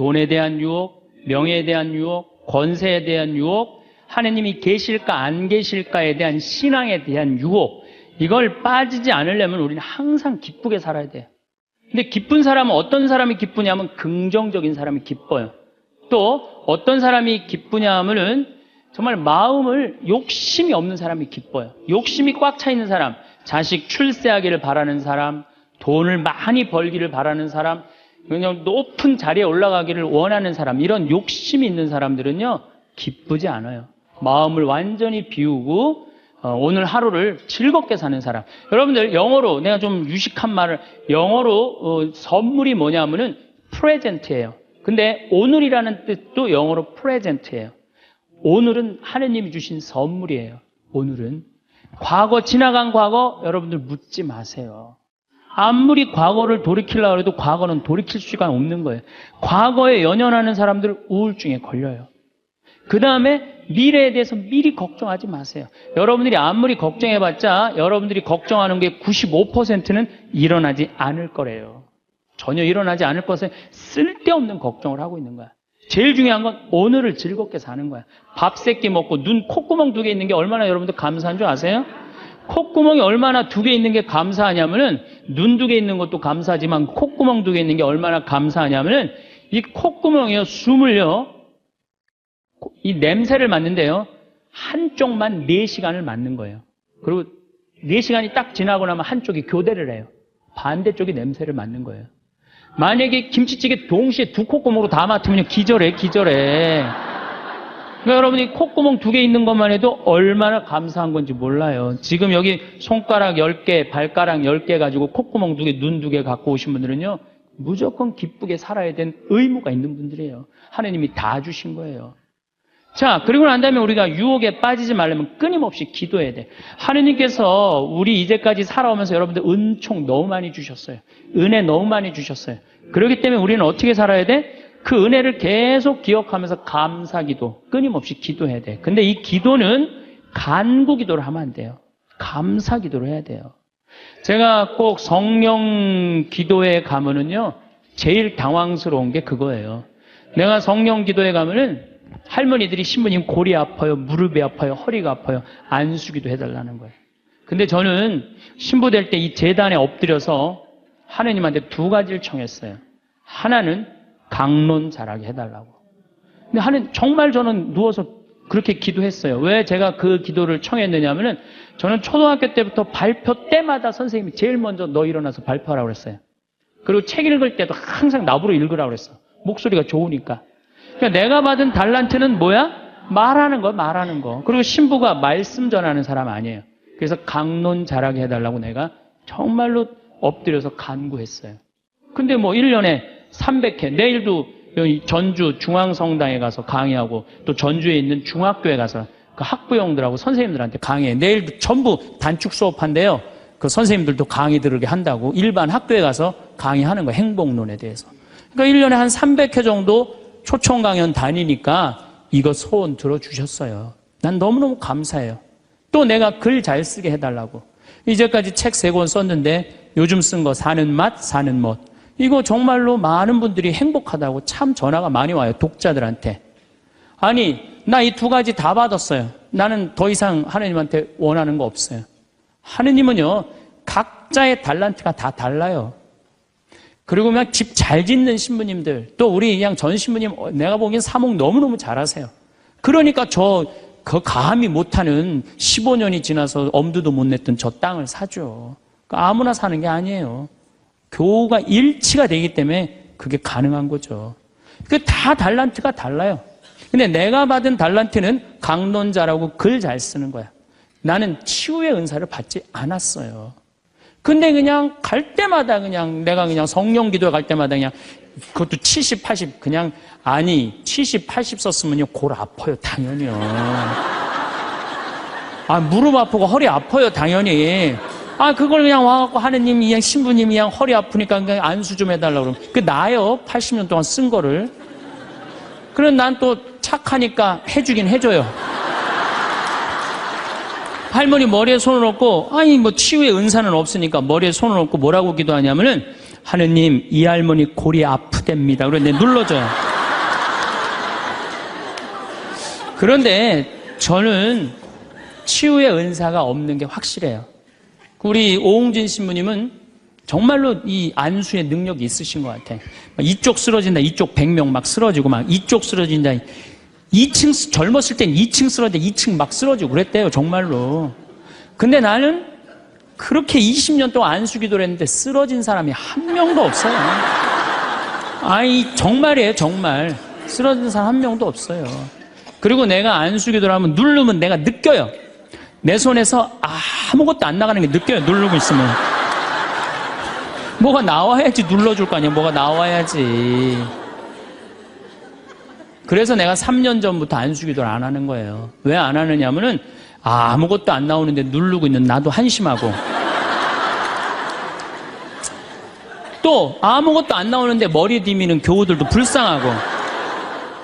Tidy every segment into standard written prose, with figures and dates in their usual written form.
돈에 대한 유혹, 명예에 대한 유혹, 권세에 대한 유혹, 하느님이 계실까 안 계실까에 대한 신앙에 대한 유혹, 이걸 빠지지 않으려면 우리는 항상 기쁘게 살아야 돼요. 근데 기쁜 사람은 어떤 사람이 기쁘냐면 긍정적인 사람이 기뻐요. 또 어떤 사람이 기쁘냐 하면은 정말 마음을 욕심이 없는 사람이 기뻐요. 욕심이 꽉 차 있는 사람, 자식 출세하기를 바라는 사람, 돈을 많이 벌기를 바라는 사람, 그냥 높은 자리에 올라가기를 원하는 사람, 이런 욕심이 있는 사람들은요 기쁘지 않아요. 마음을 완전히 비우고 오늘 하루를 즐겁게 사는 사람. 여러분들 영어로, 내가 좀 유식한 말을, 영어로 선물이 뭐냐면은 프레젠트예요. 근데 오늘이라는 뜻도 영어로 프레젠트예요. 오늘은 하느님이 주신 선물이에요. 오늘은. 과거, 지나간 과거 여러분들 묻지 마세요. 아무리 과거를 돌이키려고 해도 과거는 돌이킬 수가 없는 거예요. 과거에 연연하는 사람들 우울증에 걸려요. 그 다음에 미래에 대해서 미리 걱정하지 마세요. 여러분들이 아무리 걱정해봤자 여러분들이 걱정하는 게 95%는 일어나지 않을 거래요. 전혀 일어나지 않을 것에 쓸데없는 걱정을 하고 있는 거야. 제일 중요한 건 오늘을 즐겁게 사는 거야. 밥 3끼 먹고 눈 콧구멍 2개 있는 게 얼마나 여러분들 감사한 줄 아세요? 콧구멍이 얼마나 2개 있는 게 감사하냐면은, 눈 2개 있는 것도 감사하지만 콧구멍 2개 있는 게 얼마나 감사하냐면은, 이 콧구멍이요, 숨을요, 이 냄새를 맡는데요, 한쪽만 4시간을 맡는 거예요. 그리고 4시간이 딱 지나고 나면 한쪽이 교대를 해요. 반대쪽이 냄새를 맡는 거예요. 만약에 김치찌개 동시에 2 콧구멍으로 다 맡으면 기절해. 그러니까 여러분이 콧구멍 2개 있는 것만 해도 얼마나 감사한 건지 몰라요. 지금 여기 손가락 10개, 발가락 10개 가지고 콧구멍 2개, 눈 2개 갖고 오신 분들은요, 무조건 기쁘게 살아야 되는 의무가 있는 분들이에요. 하나님이 다 주신 거예요. 자, 그리고 난 다음에 우리가 유혹에 빠지지 말려면 끊임없이 기도해야 돼. 하느님께서 우리 이제까지 살아오면서 여러분들 은총 너무 많이 주셨어요. 은혜 너무 많이 주셨어요. 그렇기 때문에 우리는 어떻게 살아야 돼? 그 은혜를 계속 기억하면서 감사기도, 끊임없이 기도해야 돼. 근데 이 기도는 간구 기도를 하면 안 돼요. 감사 기도를 해야 돼요. 제가 꼭 성령 기도에 가면은요, 제일 당황스러운 게 그거예요. 내가 성령 기도에 가면은 할머니들이 신부님 골이 아파요, 무릎이 아파요, 허리가 아파요, 안수기도 해달라는 거예요. 근데 저는 신부 될 때 이 제단에 엎드려서 하느님한테 2가지를 청했어요. 하나는 강론 잘하게 해달라고. 근데 하느님, 정말 저는 누워서 그렇게 기도했어요. 왜 제가 그 기도를 청했느냐면은, 저는 초등학교 때부터 발표 때마다 선생님이 제일 먼저 너 일어나서 발표하라고 그랬어요. 그리고 책 읽을 때도 항상 나보러 읽으라고 그랬어. 목소리가 좋으니까. 그러니까 내가 받은 달란트는 뭐야? 말하는 거. 그리고 신부가 말씀 전하는 사람 아니에요. 그래서 강론 잘하게 해달라고 내가 정말로 엎드려서 간구했어요. 근데 뭐 1년에 300회, 내일도 여기 전주 중앙성당에 가서 강의하고, 또 전주에 있는 중학교에 가서 그 학부형들하고 선생님들한테 강의해. 내일도 전부 단축 수업한대요. 그 선생님들도 강의 들으게 한다고 일반 학교에 가서 강의하는 거예요. 행복론에 대해서. 그러니까 1년에 한 300회 정도 초청 강연 다니니까 이거 소원 들어주셨어요. 난 너무너무 감사해요. 또 내가 글 잘 쓰게 해달라고. 이제까지 책 3권 썼는데 요즘 쓴 거 사는 맛, 사는 멋. 이거 정말로 많은 분들이 행복하다고 참 전화가 많이 와요. 독자들한테. 아니, 나 이 2가지 다 받았어요. 나는 더 이상 하느님한테 원하는 거 없어요. 하느님은요, 각자의 달란트가 다 달라요. 그리고 그냥 집 잘 짓는 신부님들, 또 우리 그냥 전 신부님, 내가 보기엔 사목 너무너무 잘하세요. 그러니까 그 감히 못하는 15년이 지나서 엄두도 못 냈던 저 땅을 사죠. 그러니까 아무나 사는 게 아니에요. 교우가 일치가 되기 때문에 그게 가능한 거죠. 그 다 달란트가 달라요. 근데 내가 받은 달란트는 강론 잘하고 글 잘 쓰는 거야. 나는 치유의 은사를 받지 않았어요. 근데 그냥 갈 때마다 그냥 내가 그냥 성령 기도에 갈 때마다 그냥 그것도 70, 80 그냥, 아니 70, 80 썼으면요 골 아파요 당연히요. 아, 무릎 아프고 허리 아파요 당연히. 아, 그걸 그냥 와갖고 하느님, 그냥 신부님이 그냥 허리 아프니까 그냥 안수 좀 해달라고 그러면 그 나요. 80년 동안 쓴 거를. 그럼 난 또 착하니까 해주긴 해줘요. 할머니 머리에 손을 얹고, 아니 뭐 치유의 은사는 없으니까 머리에 손을 얹고 뭐라고 기도하냐면은, 하느님 이 할머니 골이 아프답니다. 그래 내가 눌러줘요. 그런데 저는 치유의 은사가 없는 게 확실해요. 우리 오홍진 신부님은 정말로 이 안수의 능력이 있으신 것 같아. 이쪽 쓰러진다, 이쪽 100명 막 쓰러지고, 막 이쪽 쓰러진다. 2층, 젊었을 땐 2층 쓰러진다, 2층 막 쓰러지고 그랬대요, 정말로. 근데 나는 그렇게 20년 동안 안수 기도를 했는데 쓰러진 사람이 한 명도 없어요. 아니, 정말이에요, 정말. 쓰러진 사람 한 명도 없어요. 그리고 내가 안수 기도를 하면 누르면 내가 느껴요. 내 손에서 아무것도 안 나가는 게 느껴요, 누르고 있으면. 뭐가 나와야지 눌러줄 거 아니야. 뭐가 나와야지. 그래서 내가 3년 전부터 안수기도를 안 하는 거예요. 왜 안 하느냐면은 아무것도 안 나오는데 누르고 있는 나도 한심하고, 또 아무것도 안 나오는데 머리 디미는 교우들도 불쌍하고.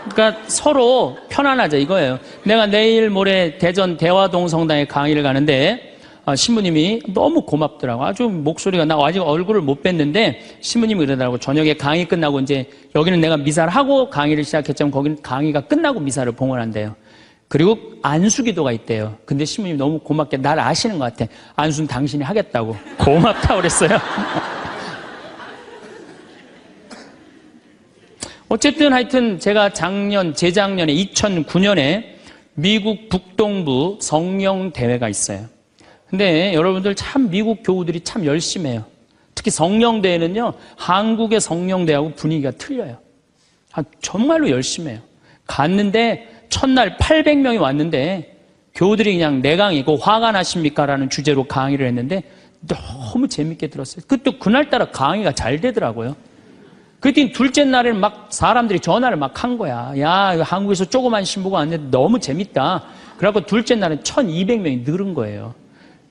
그러니까 서로 편안하자 이거예요. 내가 내일 모레 대전 대화동 성당에 강의를 가는데 신부님이 너무 고맙더라고. 아주 목소리가, 나 아직 얼굴을 못 뵀는데 신부님이 그러더라고. 저녁에 강의 끝나고 이제 여기는 내가 미사를 하고 강의를 시작했지만 거기는 강의가 끝나고 미사를 봉헌한대요. 그리고 안수기도가 있대요. 근데 신부님이 너무 고맙게 날 아시는 것 같아. 안수는 당신이 하겠다고. 고맙다고 그랬어요. 어쨌든 하여튼 제가 재작년에 2009년에 미국 북동부 성령대회가 있어요. 근데 여러분들 참 미국 교우들이 참 열심히 해요. 특히 성령대회는요, 한국의 성령대회하고 분위기가 틀려요. 정말로 열심히 해요. 갔는데 첫날 800명이 왔는데 교우들이 그냥 내 강의고 화가 나십니까? 라는 주제로 강의를 했는데 너무 재밌게 들었어요. 또 그날따라 강의가 잘 되더라고요. 그랬더니 둘째 날에는 막 사람들이 전화를 막 한 거야. 야, 한국에서 조그만 신부가 왔는데 너무 재밌다. 그래갖고 둘째 날은 1200명이 늘은 거예요.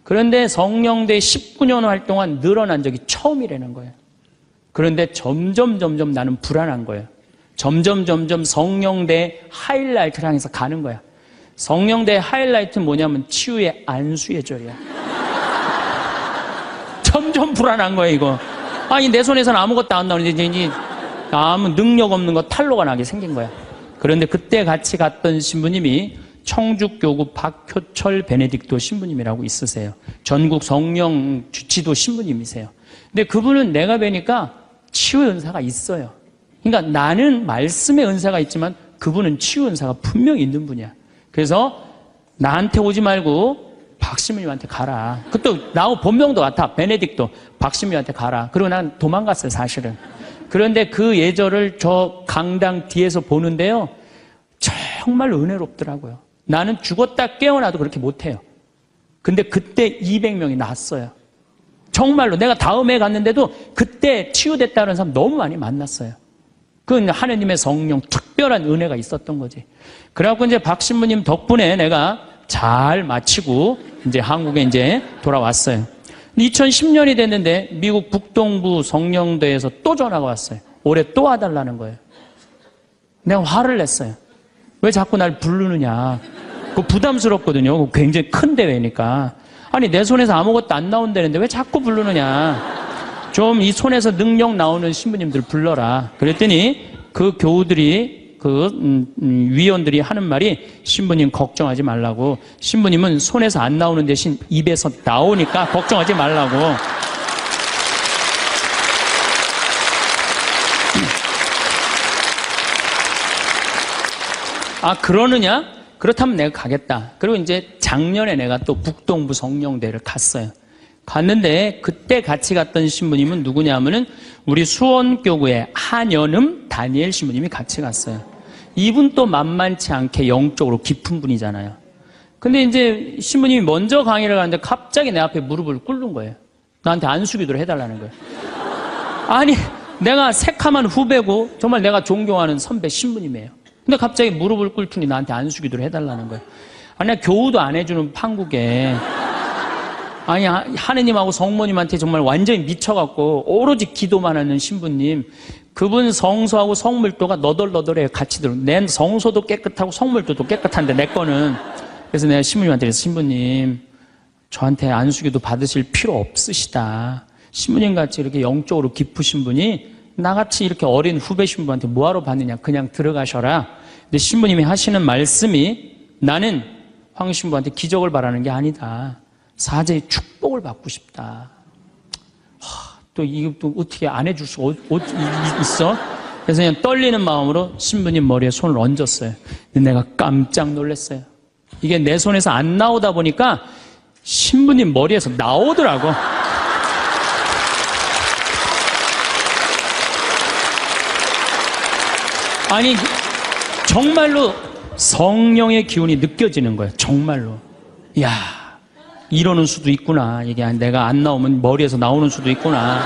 그런데 성령대 19년 활동한 늘어난 적이 처음이라는 거예요. 그런데 점점 나는 불안한 거예요. 점점 성령대 하이라이트를 향해서 가는 거야. 성령대 하이라이트는 뭐냐면 치유의 안수의 절이야. 점점 불안한 거야, 이거. 아니, 내 손에서는 아무것도 안 나오는데 이제 아무 능력 없는 거 탈로가 나게 생긴 거야. 그런데 그때 같이 갔던 신부님이 청주교구 박효철 베네딕토 신부님이라고 있으세요. 전국 성령 지도 신부님이세요. 근데 그분은 내가 뵈니까 치유의 은사가 있어요. 그러니까 나는 말씀의 은사가 있지만 그분은 치유 은사가 분명히 있는 분이야. 그래서 나한테 오지 말고 박신부님한테 가라. 그것도 나하고 본명도 같아. 베네딕토. 박신부님한테 가라. 그리고 난 도망갔어요, 사실은. 그런데 그 예절을 저 강당 뒤에서 보는데요, 정말 은혜롭더라고요. 나는 죽었다 깨어나도 그렇게 못해요. 근데 그때 200명이 났어요. 정말로. 내가 다음에 갔는데도 그때 치유됐다는 사람 너무 많이 만났어요. 그건 하느님의 성령 특별한 은혜가 있었던 거지. 그래갖고 이제 박신부님 덕분에 내가 잘 마치고 이제 한국에 이제 돌아왔어요. 2010년이 됐는데 미국 북동부 성령대에서 또 전화가 왔어요. 올해 또 와달라는 거예요. 내가 화를 냈어요. 왜 자꾸 날 부르느냐. 그거 부담스럽거든요. 굉장히 큰 대회니까. 아니, 내 손에서 아무것도 안 나온다는데 왜 자꾸 부르느냐. 좀 이 손에서 능력 나오는 신부님들 불러라. 그랬더니 그 교우들이 위원들이 하는 말이 신부님 걱정하지 말라고. 신부님은 손에서 안 나오는 대신 입에서 나오니까 걱정하지 말라고. 그러느냐? 그렇다면 내가 가겠다. 그리고 이제 작년에 내가 또 북동부 성령대를 갔어요. 갔는데 그때 같이 갔던 신부님은 누구냐면은 우리 수원교구의 한연음 다니엘 신부님이 같이 갔어요. 이분 또 만만치 않게 영적으로 깊은 분이잖아요. 근데 이제 신부님이 먼저 강의를 가는데 갑자기 내 앞에 무릎을 꿇는 거예요. 나한테 안수기도를 해달라는 거예요. 아니, 내가 새카만 후배고 정말 내가 존경하는 선배 신부님이에요. 근데 갑자기 무릎을 꿇더니 나한테 안수기도를 해달라는 거예요. 아니, 나 교우도 안 해주는 판국에. 아니, 하느님하고 성모님한테 정말 완전히 미쳐갖고 오로지 기도만 하는 신부님. 그분 성소하고 성물도가 너덜너덜해요. 같이 들어. 내 성소도 깨끗하고 성물도도 깨끗한데 내 거는. 그래서 내가 신부님한테 그래서 신부님, 저한테 안수기도 받으실 필요 없으시다. 신부님같이 이렇게 영적으로 깊으신 분이 나같이 이렇게 어린 후배 신부한테 뭐하러 받느냐. 그냥 들어가셔라. 근데 신부님이 하시는 말씀이 나는 황 신부한테 기적을 바라는 게 아니다. 사제의 축복을 받고 싶다. 또 이것도 어떻게 안 해줄 수가 있어? 그래서 그냥 떨리는 마음으로 신부님 머리에 손을 얹었어요. 근데 내가 깜짝 놀랐어요. 이게 내 손에서 안 나오다 보니까 신부님 머리에서 나오더라고. 아니, 정말로 성령의 기운이 느껴지는 거예요. 정말로. 이야, 이러는 수도 있구나. 이게 내가 안 나오면 머리에서 나오는 수도 있구나.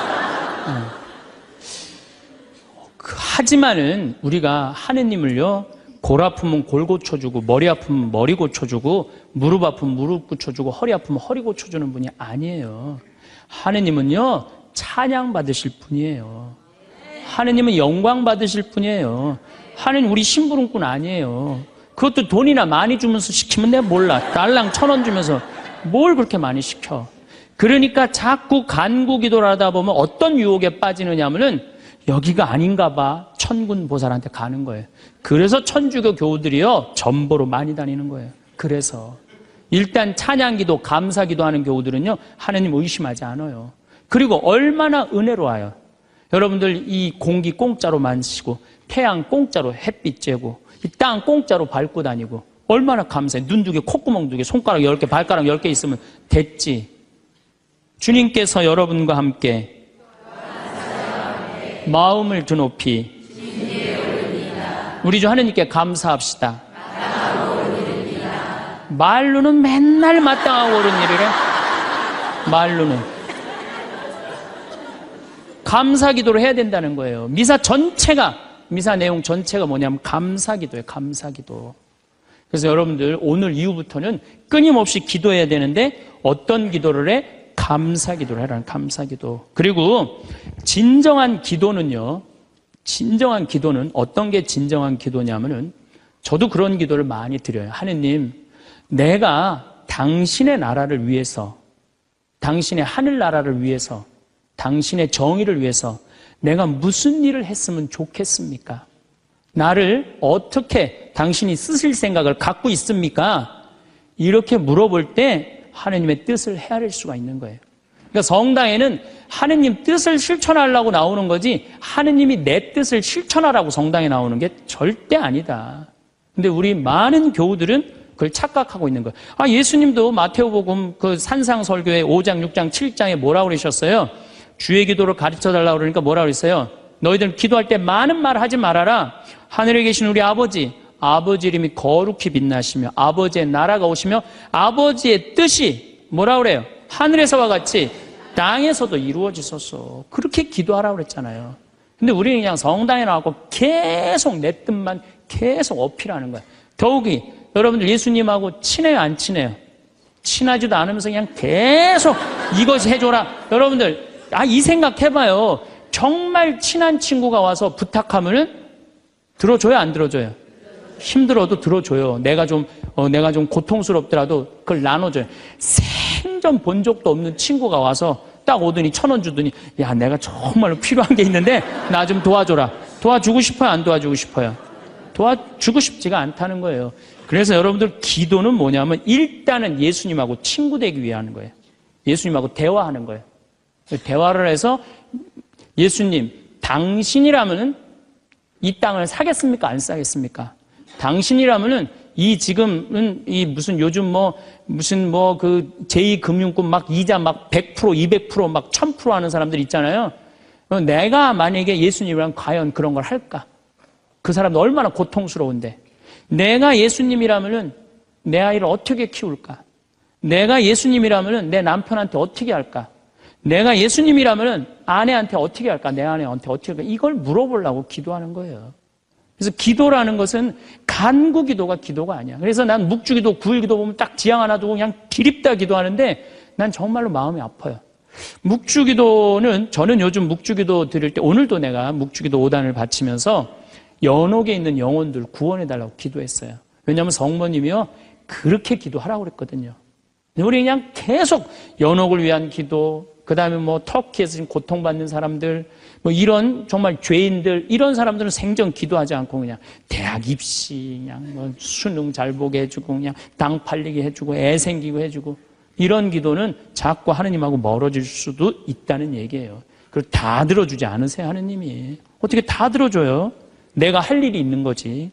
하지만은 우리가 하느님을요, 골 아프면 골 고쳐주고, 머리 아프면 머리 고쳐주고, 무릎 아프면 무릎 고쳐주고, 허리 아프면 허리 고쳐주는 분이 아니에요. 하느님은요, 찬양 받으실 분이에요. 하느님은 영광 받으실 분이에요. 하느님 우리 심부름꾼 아니에요. 그것도 돈이나 많이 주면서 시키면 내가 몰라. 달랑 1,000원 주면서 뭘 그렇게 많이 시켜. 그러니까 자꾸 간구 기도를 하다 보면 어떤 유혹에 빠지느냐 하면은 여기가 아닌가 봐. 천군 보살한테 가는 거예요. 그래서 천주교 교우들이요, 전보로 많이 다니는 거예요. 그래서 일단 찬양기도, 감사기도 하는 교우들은요, 하느님 의심하지 않아요. 그리고 얼마나 은혜로워요. 여러분들 이 공기 공짜로 마시고, 태양 공짜로 햇빛 쬐고, 이 땅 공짜로 밟고 다니고, 얼마나 감사해. 눈 2개, 콧구멍 2개, 손가락 10개, 발가락 10개 있으면 됐지. 주님께서 여러분과 함께 마음을 드높이 우리 주 하느님께 감사합시다. 말로는 맨날 마땅하고 옳은 일이래. 말로는 감사 기도를 해야 된다는 거예요. 미사 내용 전체가 뭐냐면 감사 기도예요. 감사 기도. 그래서 여러분들 오늘 이후부터는 끊임없이 기도해야 되는데 어떤 기도를 해? 감사 기도를 해라는 감사 기도. 그리고 진정한 기도는 어떤 게 진정한 기도냐면은 저도 그런 기도를 많이 드려요. 하느님, 내가 당신의 나라를 위해서, 당신의 하늘나라를 위해서, 당신의 정의를 위해서 내가 무슨 일을 했으면 좋겠습니까? 나를 어떻게 당신이 쓰실 생각을 갖고 있습니까? 이렇게 물어볼 때 하느님의 뜻을 헤아릴 수가 있는 거예요. 그러니까 성당에는 하느님 뜻을 실천하려고 나오는 거지 하느님이 내 뜻을 실천하라고 성당에 나오는 게 절대 아니다. 근데 우리 많은 교우들은 그걸 착각하고 있는 거예요. 예수님도 마태오복음 그 산상설교의 5장, 6장, 7장에 뭐라고 그러셨어요? 주의 기도를 가르쳐달라고 그러니까 뭐라고 그랬어요? 너희들 기도할 때 많은 말 하지 말아라. 하늘에 계신 우리 아버지 이름이 거룩히 빛나시며 아버지의 나라가 오시며 아버지의 뜻이 뭐라고 그래요? 하늘에서와 같이 땅에서도 이루어지소서. 그렇게 기도하라고 그랬잖아요. 근데 우리는 그냥 성당에 나와서 계속 내 뜻만 계속 어필하는 거예요. 더욱이 여러분들 예수님하고 친해요, 안 친해요? 친하지도 않으면서 그냥 계속 이것이 해줘라. 여러분들 이 생각 해봐요. 정말 친한 친구가 와서 부탁하면은 들어줘요, 안 들어줘요? 힘들어도 들어줘요. 내가 좀 고통스럽더라도 그걸 나눠줘요. 생전 본 적도 없는 친구가 와서 딱 오더니 1,000원 주더니 야, 내가 정말로 필요한 게 있는데 나 좀 도와줘라. 도와주고 싶어요, 안 도와주고 싶어요? 도와주고 싶지가 않다는 거예요. 그래서 여러분들 기도는 뭐냐면 일단은 예수님하고 친구 되기 위해 하는 거예요. 예수님하고 대화하는 거예요. 대화를 해서 예수님, 당신이라면은 이 땅을 사겠습니까? 안 사겠습니까? 당신이라면은 지금은 무슨 요즘 그 제2금융권 막 이자 막 100%, 200%, 막 1000% 하는 사람들 있잖아요. 내가 만약에 예수님이라면 과연 그런 걸 할까? 그 사람도 얼마나 고통스러운데. 내가 예수님이라면은 내 아이를 어떻게 키울까? 내가 예수님이라면은 내 남편한테 어떻게 할까? 내가 예수님이라면은 아내한테 어떻게 할까? 내 아내한테 어떻게 할까? 이걸 물어보려고 기도하는 거예요. 그래서 기도라는 것은 간구 기도가 기도가 아니야. 그래서 난 묵주기도, 구일기도 보면 딱 지향 하나 두고 그냥 기립다 기도하는데 난 정말로 마음이 아파요. 묵주기도는 저는 요즘 묵주기도 드릴 때 오늘도 내가 묵주기도 5단을 바치면서 연옥에 있는 영혼들 구원해달라고 기도했어요. 왜냐하면 성모님이요 그렇게 기도하라고 그랬거든요. 우리 그냥 계속 연옥을 위한 기도, 그 다음에 뭐 터키에서 지금 고통받는 사람들, 뭐 이런 정말 죄인들, 이런 사람들은 생전 기도하지 않고 그냥 대학 입시, 그냥 뭐 수능 잘 보게 해주고, 그냥 당 팔리게 해주고, 애 생기고 해주고, 이런 기도는 자꾸 하느님하고 멀어질 수도 있다는 얘기예요. 그걸 다 들어주지 않으세요, 하느님이. 어떻게 다 들어줘요? 내가 할 일이 있는 거지.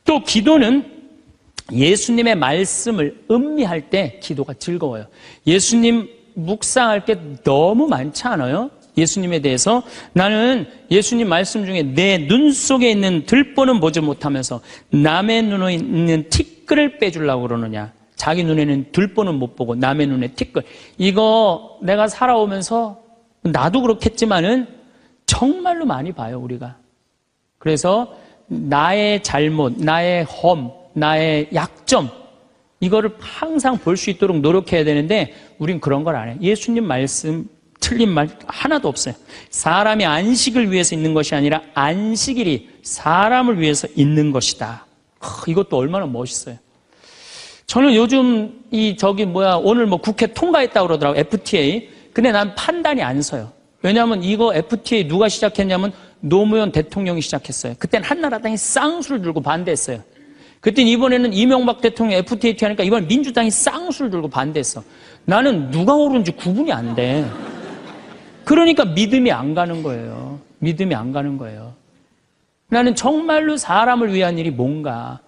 또 기도는 예수님의 말씀을 음미할 때 기도가 즐거워요. 예수님 묵상할 게 너무 많지 않아요? 예수님에 대해서 나는 예수님 말씀 중에 내 눈 속에 있는 들보는 보지 못하면서 남의 눈에 있는 티끌을 빼주려고 그러느냐. 자기 눈에는 들보는 못 보고 남의 눈에 티끌. 이거 내가 살아오면서 나도 그렇겠지만은 정말로 많이 봐요, 우리가. 그래서 나의 잘못, 나의 험, 나의 약점, 이거를 항상 볼 수 있도록 노력해야 되는데 우린 그런 걸 안 해요. 예수님 말씀 틀린 말 하나도 없어요. 사람이 안식을 위해서 있는 것이 아니라 안식일이 사람을 위해서 있는 것이다. 이것도 얼마나 멋있어요. 저는 요즘 오늘 뭐 국회 통과했다고 그러더라고요. FTA. 근데 난 판단이 안 서요. 왜냐하면 이거 FTA 누가 시작했냐면 노무현 대통령이 시작했어요. 그때는 한나라당이 쌍수를 들고 반대했어요. 그때 이번에는 이명박 대통령 FTA 하니까 이번 민주당이 쌍수를 들고 반대했어. 나는 누가 옳은지 구분이 안 돼. 그러니까 믿음이 안 가는 거예요. 믿음이 안 가는 거예요. 나는 정말로 사람을 위한 일이 뭔가,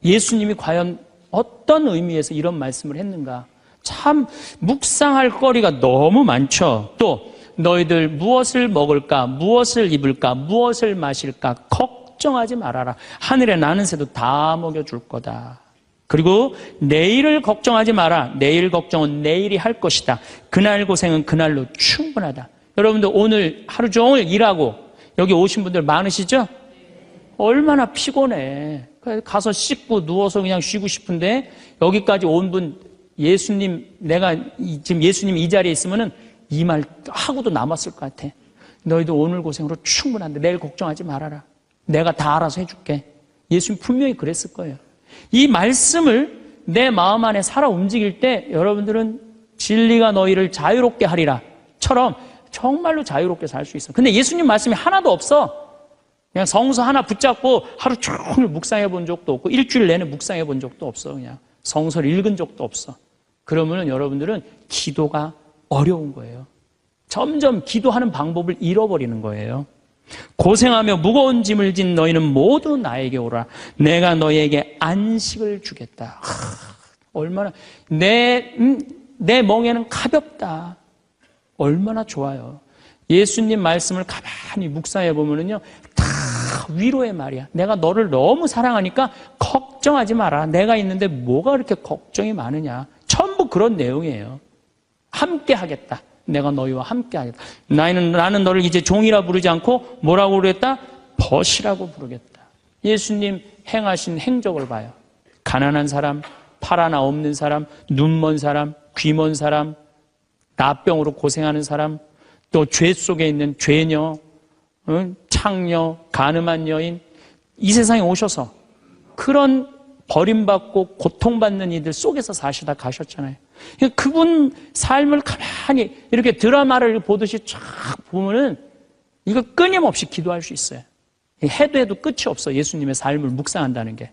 예수님이 과연 어떤 의미에서 이런 말씀을 했는가, 참 묵상할 거리가 너무 많죠. 또 너희들 무엇을 먹을까, 무엇을 입을까, 무엇을 마실까 걱정하지 말아라. 하늘에 나는 새도 다 먹여줄 거다. 그리고 내일을 걱정하지 마라. 내일 걱정은 내일이 할 것이다. 그날 고생은 그날로 충분하다. 여러분들 오늘 하루 종일 일하고 여기 오신 분들 많으시죠? 얼마나 피곤해. 가서 씻고 누워서 그냥 쉬고 싶은데 여기까지 온 분, 예수님, 내가 지금 예수님 이 자리에 있으면은 이 말 하고도 남았을 것 같아. 너희도 오늘 고생으로 충분한데 내일 걱정하지 말아라. 내가 다 알아서 해줄게. 예수님 분명히 그랬을 거예요. 이 말씀을 내 마음 안에 살아 움직일 때 여러분들은 진리가 너희를 자유롭게 하리라 처럼 정말로 자유롭게 살 수 있어. 근데 예수님 말씀이 하나도 없어. 그냥 성서 하나 붙잡고 하루 종일 묵상해 본 적도 없고 일주일 내내 묵상해 본 적도 없어. 그냥 성서를 읽은 적도 없어. 그러면 여러분들은 기도가 어려운 거예요. 점점 기도하는 방법을 잃어버리는 거예요. 고생하며 무거운 짐을 진 너희는 모두 나에게 오라. 내가 너희에게 안식을 주겠다. 얼마나 내 멍에는 가볍다. 얼마나 좋아요. 예수님 말씀을 가만히 묵상해 보면은요, 다 위로의 말이야. 내가 너를 너무 사랑하니까 걱정하지 마라. 내가 있는데 뭐가 그렇게 걱정이 많으냐. 전부 그런 내용이에요. 함께 하겠다. 내가 너희와 함께 하겠다. 나는 너를 이제 종이라 부르지 않고 뭐라고 그랬다? 벗이라고 부르겠다. 예수님 행하신 행적을 봐요. 가난한 사람, 팔 하나 없는 사람, 눈 먼 사람, 귀 먼 사람, 나병으로 고생하는 사람, 또 죄 속에 있는 죄녀, 창녀, 가늠한 여인, 이 세상에 오셔서 그런 버림받고 고통받는 이들 속에서 사시다 가셨잖아요. 그분 삶을 가만히 이렇게 드라마를 보듯이 쫙 보면은 이거 끊임없이 기도할 수 있어요. 해도 끝이 없어. 예수님의 삶을 묵상한다는 게.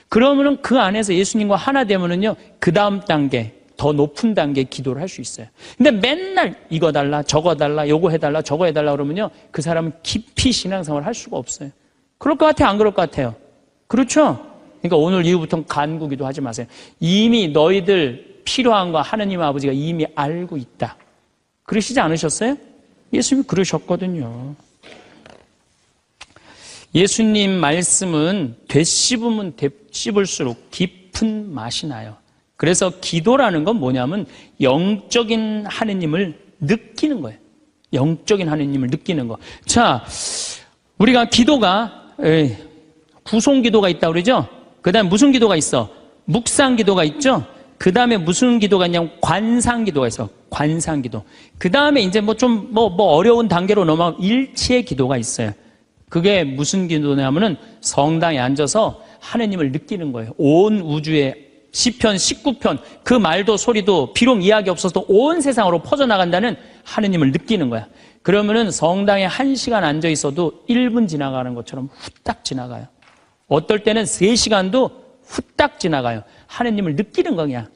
그러면은 그 안에서 예수님과 하나 되면은요, 그 다음 단계, 더 높은 단계의 기도를 할 수 있어요. 근데 맨날 이거 달라, 저거 달라, 요거 해달라, 저거 해달라 그러면요, 그 사람은 깊이 신앙생활을 할 수가 없어요. 그럴 것 같아요? 안 그럴 것 같아요? 그렇죠? 그러니까 오늘 이후부터는 간구기도 하지 마세요. 이미 너희들 필요한 거 하느님 아버지가 이미 알고 있다. 그러시지 않으셨어요? 예수님이 그러셨거든요. 예수님 말씀은 되씹으면 되씹을수록 깊은 맛이 나요. 그래서 기도라는 건 뭐냐면 영적인 하느님을 느끼는 거예요. 영적인 하느님을 느끼는 거. 자, 우리가 기도가 구송 기도가 있다고 그러죠? 그 다음에 무슨 기도가 있어? 묵상 기도가 있죠? 그 다음에 무슨 기도가 있냐면 관상 기도가 있어. 관상 기도. 그 다음에 이제 어려운 단계로 넘어가면 일치의 기도가 있어요. 그게 무슨 기도냐면은 성당에 앉아서 하느님을 느끼는 거예요. 온 우주에 시편 19편 그 말도 소리도 비록 이야기 없어도 온 세상으로 퍼져나간다는 하느님을 느끼는 거야. 그러면은 성당에 1시간 앉아 있어도 1분 지나가는 것처럼 후딱 지나가요. 어떨 때는 3시간도 후딱 지나가요. 하느님을 느끼는 거냐.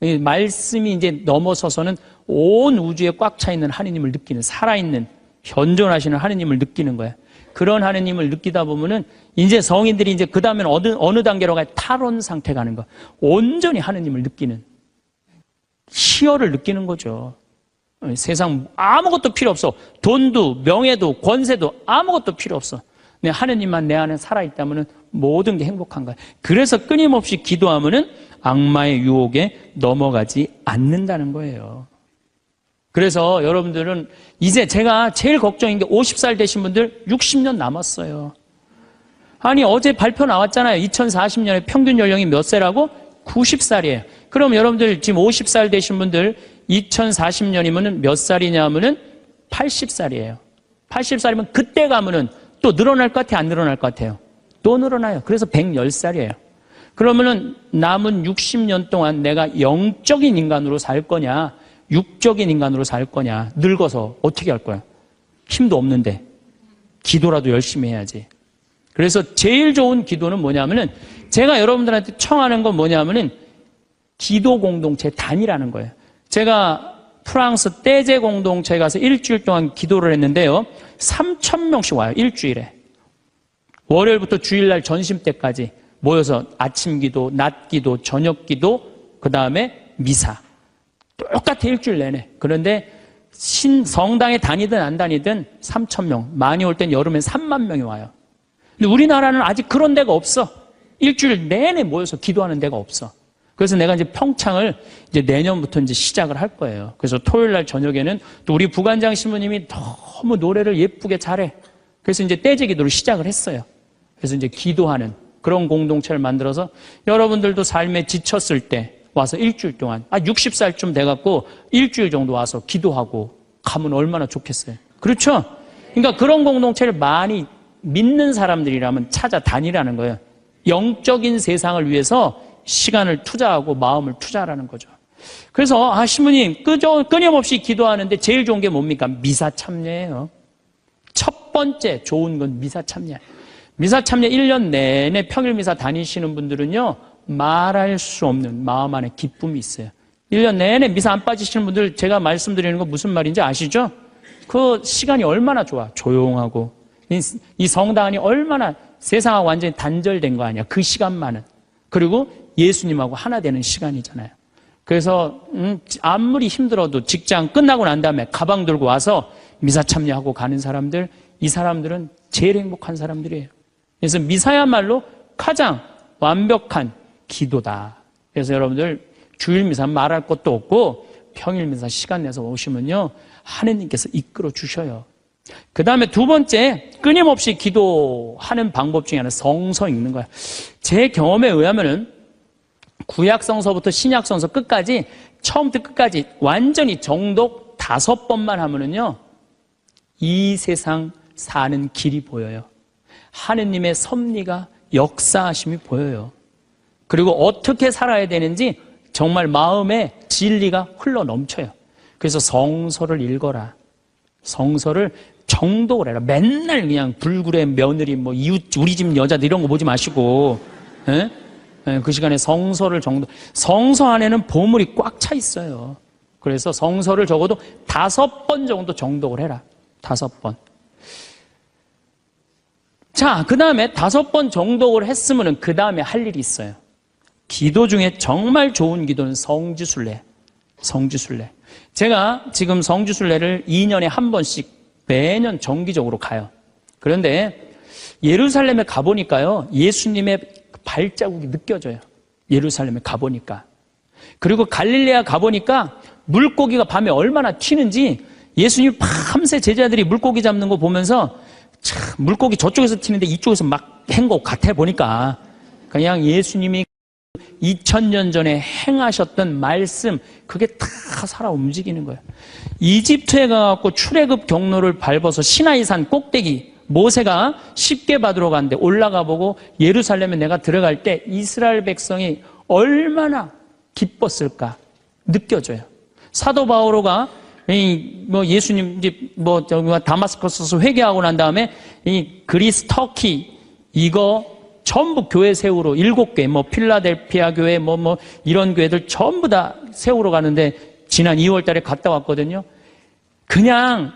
이 말씀이 이제 넘어서서는 온 우주에 꽉 차 있는 하느님을 느끼는, 살아있는, 현존하시는 하느님을 느끼는 거야. 그런 하느님을 느끼다 보면은 이제 성인들이 이제 그 다음에는 어느 단계로 가요? 탈원 상태 가는 거. 온전히 하느님을 느끼는, 희열을 느끼는 거죠. 세상 아무것도 필요 없어. 돈도, 명예도, 권세도 아무것도 필요 없어. 근데 하느님만 내 안에 살아있다면은 모든 게 행복한 거야. 그래서 끊임없이 기도하면은 악마의 유혹에 넘어가지 않는다는 거예요. 그래서 여러분들은 이제 제가 제일 걱정인 게 50살 되신 분들 60년 남았어요. 아니 어제 발표 나왔잖아요. 2040년에 평균 연령이 몇 세라고? 90살이에요. 그럼 여러분들 지금 50살 되신 분들 2040년이면 몇 살이냐 하면은 80살이에요. 80살이면 그때 가면은 또 늘어날 것 같아요? 안 늘어날 것 같아요? 또 늘어나요. 그래서 110살이에요. 그러면은 남은 60년 동안 내가 영적인 인간으로 살 거냐, 육적인 인간으로 살 거냐, 늙어서 어떻게 할 거야? 힘도 없는데 기도라도 열심히 해야지. 그래서 제일 좋은 기도는 뭐냐면은 제가 여러분들한테 청하는 건 뭐냐면은 기도 공동체 단위라는 거예요. 제가 프랑스 떼제 공동체에 가서 일주일 동안 기도를 했는데요. 3,000명씩 와요. 일주일에. 월요일부터 주일날 전심 때까지 모여서 아침 기도, 낮 기도, 저녁 기도, 그 다음에 미사. 똑같아 일주일 내내. 그런데 성당에 다니든 안 다니든 3,000명. 많이 올 땐 여름엔 3만 명이 와요. 근데 우리나라는 아직 그런 데가 없어. 일주일 내내 모여서 기도하는 데가 없어. 그래서 내가 이제 평창을 이제 내년부터 이제 시작을 할 거예요. 그래서 토요일 날 저녁에는 또 우리 부관장 신부님이 너무 노래를 예쁘게 잘해. 그래서 이제 떼제 기도를 시작을 했어요. 그래서 이제 기도하는 그런 공동체를 만들어서 여러분들도 삶에 지쳤을 때 와서 일주일 동안 60살쯤 돼갖고 일주일 정도 와서 기도하고 가면 얼마나 좋겠어요. 그렇죠? 그러니까 그런 공동체를 많이 믿는 사람들이라면 찾아다니라는 거예요. 영적인 세상을 위해서 시간을 투자하고 마음을 투자하라는 거죠. 그래서 신부님 끊임없이 기도하는데 제일 좋은 게 뭡니까? 미사 참여예요. 첫 번째 좋은 건 미사 참여. 미사 참여 1년 내내 평일 미사 다니시는 분들은요 말할 수 없는 마음 안에 기쁨이 있어요. 1년 내내 미사 안 빠지시는 분들 제가 말씀드리는 거 무슨 말인지 아시죠? 그 시간이 얼마나 좋아. 조용하고 이 성당 안이 얼마나 세상하고 완전히 단절된 거 아니야. 그 시간만은. 그리고 예수님하고 하나 되는 시간이잖아요. 그래서 아무리 힘들어도 직장 끝나고 난 다음에 가방 들고 와서 미사 참여하고 가는 사람들, 이 사람들은 제일 행복한 사람들이에요. 그래서 미사야말로 가장 완벽한 기도다. 그래서 여러분들 주일 미사 말할 것도 없고 평일 미사 시간 내서 오시면요 하느님께서 이끌어 주셔요. 그 다음에 두 번째 끊임없이 기도하는 방법 중에 하나는 성서 읽는 거야. 제 경험에 의하면은 구약성서부터 신약성서 끝까지 처음부터 끝까지 완전히 정독 5번만 하면은요 이 세상 사는 길이 보여요. 하느님의 섭리가 역사하심이 보여요. 그리고 어떻게 살아야 되는지 정말 마음에 진리가 흘러 넘쳐요. 그래서 성서를 읽어라. 성서를 정독을 해라. 맨날 그냥 불굴의 며느리, 뭐 이웃, 우리 집 여자들 이런 거 보지 마시고, 예? 그 시간에 성서를 성서 안에는 보물이 꽉 차 있어요. 그래서 성서를 적어도 5번 정도 정독을 해라. 5번. 자, 그 다음에 5번 정독을 했으면 그 다음에 할 일이 있어요. 기도 중에 정말 좋은 기도는 성지순례. 성지순례. 제가 지금 성지순례를 2년에 한 번씩 매년 정기적으로 가요. 그런데 예루살렘에 가보니까요, 예수님의 발자국이 느껴져요. 예루살렘에 가보니까. 그리고 갈릴레아 가보니까 물고기가 밤에 얼마나 튀는지 예수님 밤새 제자들이 물고기 잡는 거 보면서 참 물고기 저쪽에서 튀는데 이쪽에서 막 한 것 같아 보니까 그냥 예수님이 2000년 전에 행하셨던 말씀 그게 다 살아 움직이는 거예요. 이집트에 가갖고 출애굽 경로를 밟아서 시나이산 꼭대기 모세가 십계 받으러 갔는데 올라가 보고 예루살렘에 내가 들어갈 때 이스라엘 백성이 얼마나 기뻤을까 느껴져요. 사도 바오로가 뭐 예수님 이제 뭐 다마스커스에서 회개하고 난 다음에 이 그리스 터키 이거 전부 교회 세우러 7개 뭐 필라델피아 교회 뭐 이런 교회들 전부 다 세우러 가는데 지난 2월 달에 갔다 왔거든요. 그냥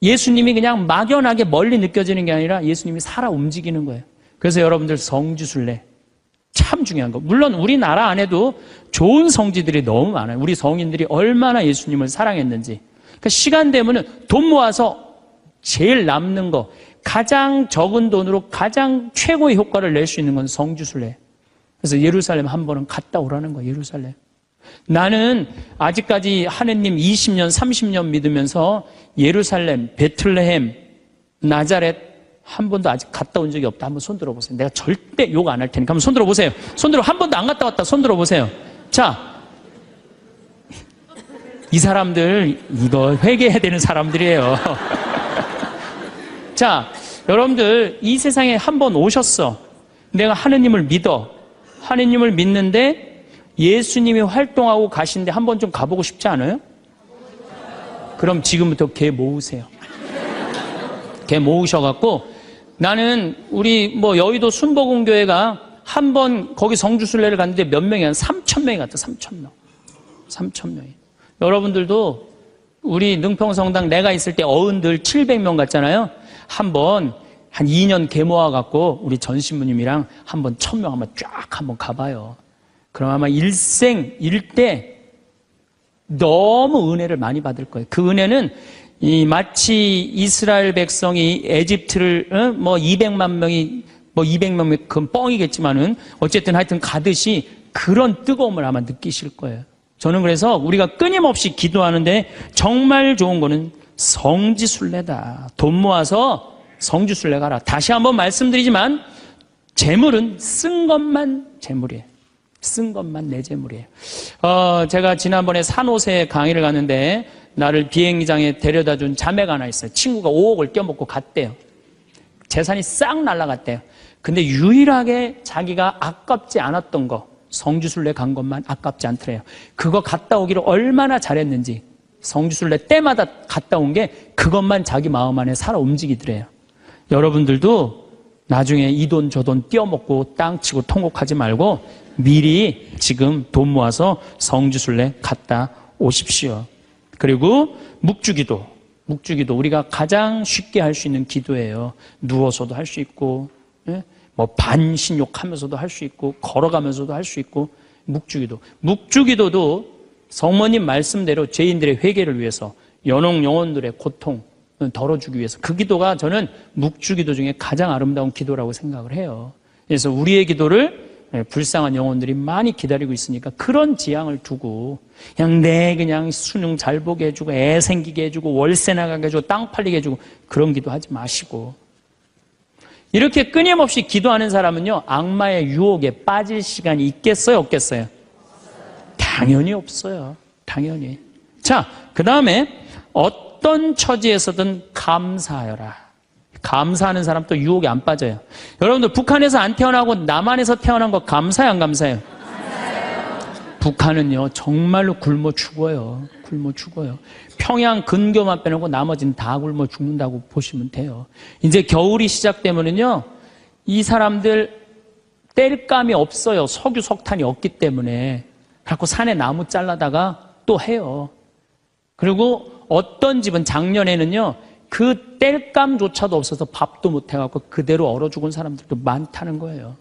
예수님이 그냥 막연하게 멀리 느껴지는 게 아니라 예수님이 살아 움직이는 거예요. 그래서 여러분들 성지순례 참 중요한 거. 물론 우리나라 안에도 좋은 성지들이 너무 많아요. 우리 성인들이 얼마나 예수님을 사랑했는지. 그러니까 시간 되면은 돈 모아서 제일 남는 거, 가장 적은 돈으로 가장 최고의 효과를 낼 수 있는 건 성지순례. 그래서 예루살렘 한 번은 갔다 오라는 거예요. 예루살렘. 나는 아직까지 하느님 20년, 30년 믿으면서 예루살렘, 베틀레헴, 나자렛 한 번도 아직 갔다 온 적이 없다. 한번 손 들어보세요. 내가 절대 욕 안 할 테니까 한번 손 들어보세요. 손 들어. 한 번도 안 갔다 왔다. 손 들어보세요. 자, 이 사람들 이거 회개해야 되는 사람들이에요. 자, 여러분들 이 세상에 한 번 오셨어. 내가 하느님을 믿어. 하느님을 믿는데 예수님이 활동하고 가신데 한 번 좀 가보고 싶지 않아요? 그럼 지금부터 개 모으세요. 개 모으셔갖고 나는 우리 뭐 여의도 순복음교회가 한 번 거기 성주순례를 갔는데 몇 명이 한 3,000명이 갔다. 3,000명. 3,000명이. 여러분들도 우리 능평성당 내가 있을 때 어른들 700명 갔잖아요. 한번 한 2년 개 모아갖고 우리 전신부님이랑 한번 1,000명 한번 쫙 한번 가봐요. 그럼 아마 일생 일대 너무 은혜를 많이 받을 거예요. 그 은혜는 마치 이스라엘 백성이 에집트를 뭐 200만 명이 뭐 200명 그건 뻥이겠지만은 어쨌든 하여튼 가듯이 그런 뜨거움을 아마 느끼실 거예요. 저는 그래서 우리가 끊임없이 기도하는데 정말 좋은 거는 성지순례다. 돈 모아서 성지순례 가라. 다시 한번 말씀드리지만 재물은 쓴 것만 재물이에요. 쓴 것만 내 재물이에요. 제가 지난번에 산호세 강의를 갔는데 나를 비행장에 데려다 준 자매가 하나 있어요. 친구가 5억을 껴먹고 갔대요. 재산이 싹 날아갔대요. 근데 유일하게 자기가 아깝지 않았던 거, 성지순례 간 것만 아깝지 않더래요. 그거 갔다 오기를 얼마나 잘했는지 성지순례 때마다 갔다 온 게 그것만 자기 마음 안에 살아 움직이더래요. 여러분들도 나중에 이 돈 저 돈 띄어먹고 땅치고 통곡하지 말고 미리 지금 돈 모아서 성지순례 갔다 오십시오. 그리고 묵주기도 우리가 가장 쉽게 할 수 있는 기도예요. 누워서도 할 수 있고 뭐 반신욕하면서도 할 수 있고 걸어가면서도 할 수 있고 묵주기도도 성모님 말씀대로 죄인들의 회개를 위해서 연옥 영혼들의 고통 덜어주기 위해서 그 기도가 저는 묵주기도 중에 가장 아름다운 기도라고 생각을 해요. 그래서 우리의 기도를 불쌍한 영혼들이 많이 기다리고 있으니까 그런 지향을 두고 그냥 수능 잘 보게 해주고 애 생기게 해주고 월세 나가게 해주고 땅 팔리게 해주고 그런 기도하지 마시고 이렇게 끊임없이 기도하는 사람은요 악마의 유혹에 빠질 시간이 있겠어요 없겠어요? 당연히 없어요. 당연히. 자, 그 다음에 어떤 처지에서든 감사하여라. 감사하는 사람 또 유혹에 안 빠져요. 여러분들 북한에서 안 태어나고 남한에서 태어난 거 감사해요 안 감사해요? 감사해요. 북한은요 정말로 굶어 죽어요. 굶어 죽어요. 평양 근교만 빼놓고 나머지는 다 굶어 죽는다고 보시면 돼요. 이제 겨울이 시작되면은요 이 사람들 땔감이 없어요. 석유 석탄이 없기 때문에. 그래서 산에 나무 잘라다가 또 해요. 그리고 어떤 집은 작년에는요 그 땔감조차도 없어서 밥도 못 해갖고 그대로 얼어 죽은 사람들도 많다는 거예요.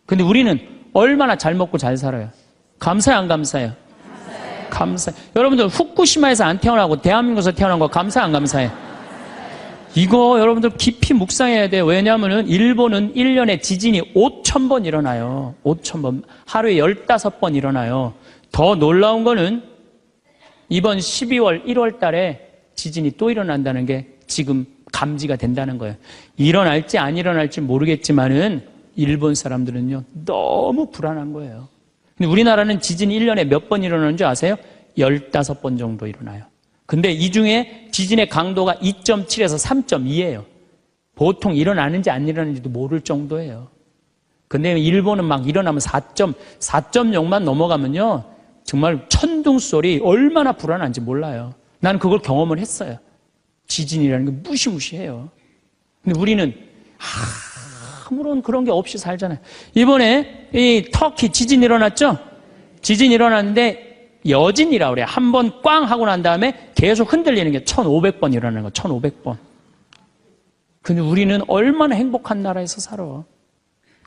근데 우리는 얼마나 잘 먹고 잘 살아요. 감사해요 안 감사해요? 감사해요. 여러분들 후쿠시마에서 안 태어나고 대한민국에서 태어난 거 감사해 안 감사해요? 이거 여러분들 깊이 묵상해야 돼요. 왜냐하면 일본은 1년에 지진이 5,000번 일어나요. 5,000번. 하루에 15번 일어나요. 더 놀라운 거는 이번 12월, 1월 달에 지진이 또 일어난다는 게 지금 감지가 된다는 거예요. 일어날지 안 일어날지 모르겠지만은 일본 사람들은요 너무 불안한 거예요. 근데 우리나라는 지진이 1년에 몇 번 일어나는 줄 아세요? 15번 정도 일어나요. 근데 이 중에 지진의 강도가 2.7에서 3.2예요. 보통 일어나는지 안 일어나는지도 모를 정도예요. 근데 일본은 막 일어나면 4.0만 넘어가면요 정말 천둥 소리 얼마나 불안한지 몰라요. 나는 그걸 경험을 했어요. 지진이라는 게 무시무시해요. 근데 우리는 아무런 그런 게 없이 살잖아요. 이번에 이 터키 지진 일어났죠? 지진 일어났는데 여진이라고 그래요. 한 번 꽝 하고 난 다음에 계속 흔들리는 게 1500번 일어나는 거, 1500번. 근데 우리는 얼마나 행복한 나라에서 살아.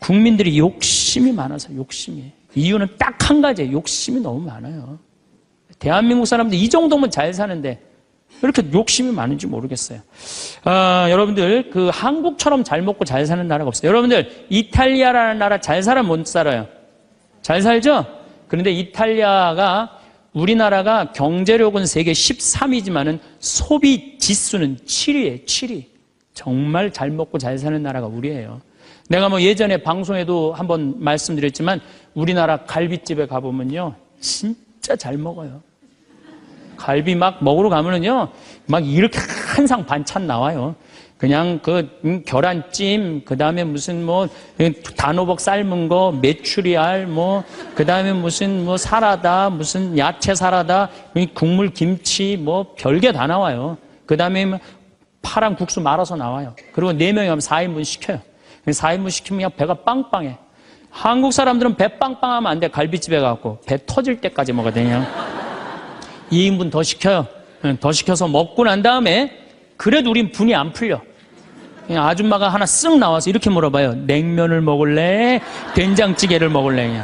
국민들이 욕심이 많아서 욕심이. 이유는 딱 한 가지예요. 욕심이 너무 많아요. 대한민국 사람들 이 정도면 잘 사는데 왜 이렇게 욕심이 많은지 모르겠어요. 여러분들 그 한국처럼 잘 먹고 잘 사는 나라가 없어요. 여러분들 이탈리아라는 나라 잘 살아 못 살아요? 잘 살죠? 그런데 이탈리아가 우리나라가 경제력은 세계 13위지만은 소비 지수는 7위예요. 7위. 정말 잘 먹고 잘 사는 나라가 우리예요. 내가 뭐 예전에 방송에도 한번 말씀드렸지만 우리나라 갈비집에 가보면요. 진짜 잘 먹어요. 갈비 막 먹으러 가면은요. 막 이렇게 한 상 반찬 나와요. 그냥 그 계란찜, 그 다음에 무슨 뭐 단호박 삶은 거, 메추리알, 뭐 그 다음에 무슨 뭐 사라다, 무슨 야채 사라다, 국물 김치, 뭐 별게 다 나와요. 그 다음에 파랑 국수 말아서 나와요. 그리고 4명이 하면 4인분 시켜요. 4인분 시키면 그냥 배가 빵빵해. 한국 사람들은 배 빵빵하면 안 돼. 갈비집에 가고 배 터질 때까지 먹어야 2인분 더 시켜요. 더 시켜서 먹고 난 다음에 그래도 우린 분이 안 풀려. 그냥 아줌마가 하나 쓱 나와서 이렇게 물어봐요. 냉면을 먹을래? 된장찌개를 먹을래?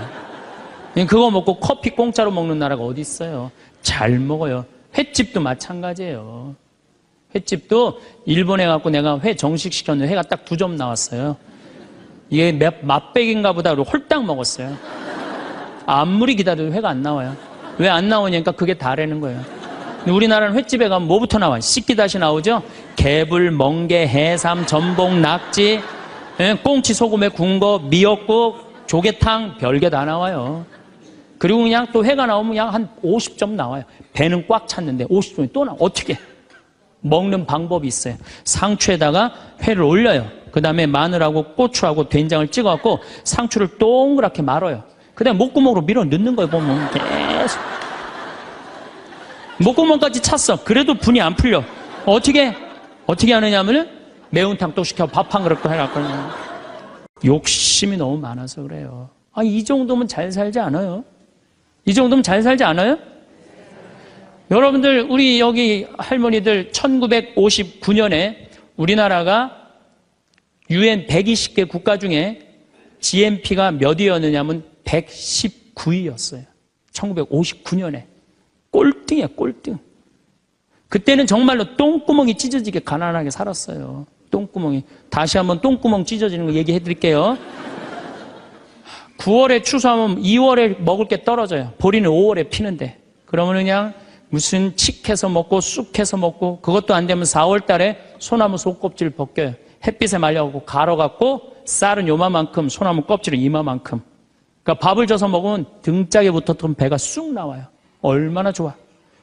그냥 그거 먹고 커피 공짜로 먹는 나라가 어디 있어요? 잘 먹어요. 횟집도 마찬가지예요. 횟집도 일본에 갖고 내가 회 정식 시켰는데 회가 딱 2점 나왔어요. 이게 맛백인가 보다 그러고 홀딱 먹었어요. 아무리 기다려도 회가 안 나와요. 왜 안 나오냐니까 그게 다라는 거예요. 근데 우리나라는 횟집에 가면 뭐부터 나와요? 씻기다시 나오죠? 개불, 멍게, 해삼, 전복, 낙지, 꽁치 소금에 구운 거, 미역국, 조개탕, 별게 다 나와요. 그리고 그냥 또 회가 나오면 그냥 한 50점 나와요. 배는 꽉 찼는데 50점이 또 나와. 어떻게? 먹는 방법이 있어요. 상추에다가 회를 올려요. 그 다음에 마늘하고 고추하고 된장을 찍어갖고 상추를 동그랗게 말아요. 그 다음에 목구멍으로 밀어 넣는 거예요. 보면 계속 목구멍까지 찼어. 그래도 분이 안 풀려. 어떻게 하느냐면은 매운탕 또 시켜 밥 한 그릇 또 해갖고 욕심이 너무 많아서 그래요. 이 정도면 잘 살지 않아요? 이 정도면 잘 살지 않아요? 여러분들 우리 여기 할머니들 1959년에 우리나라가 UN 120개 국가 중에 GNP가 몇 위였느냐면 119위였어요. 1959년에. 꼴등이야, 꼴등. 그때는 정말로 똥구멍이 찢어지게 가난하게 살았어요. 똥구멍이. 다시 한번 똥구멍 찢어지는 거 얘기해 드릴게요. 9월에 추수하면 2월에 먹을 게 떨어져요. 보리는 5월에 피는데. 그러면 그냥 무슨 칡해서 먹고 쑥해서 먹고 그것도 안 되면 4월 달에 소나무 속껍질 벗겨요. 햇빛에 말려갖고 갈아갖고 쌀은 요만큼 소나무 껍질은 이만큼. 그러니까 밥을 져서 먹으면 등짝에 붙었던 배가 쑥 나와요. 얼마나 좋아.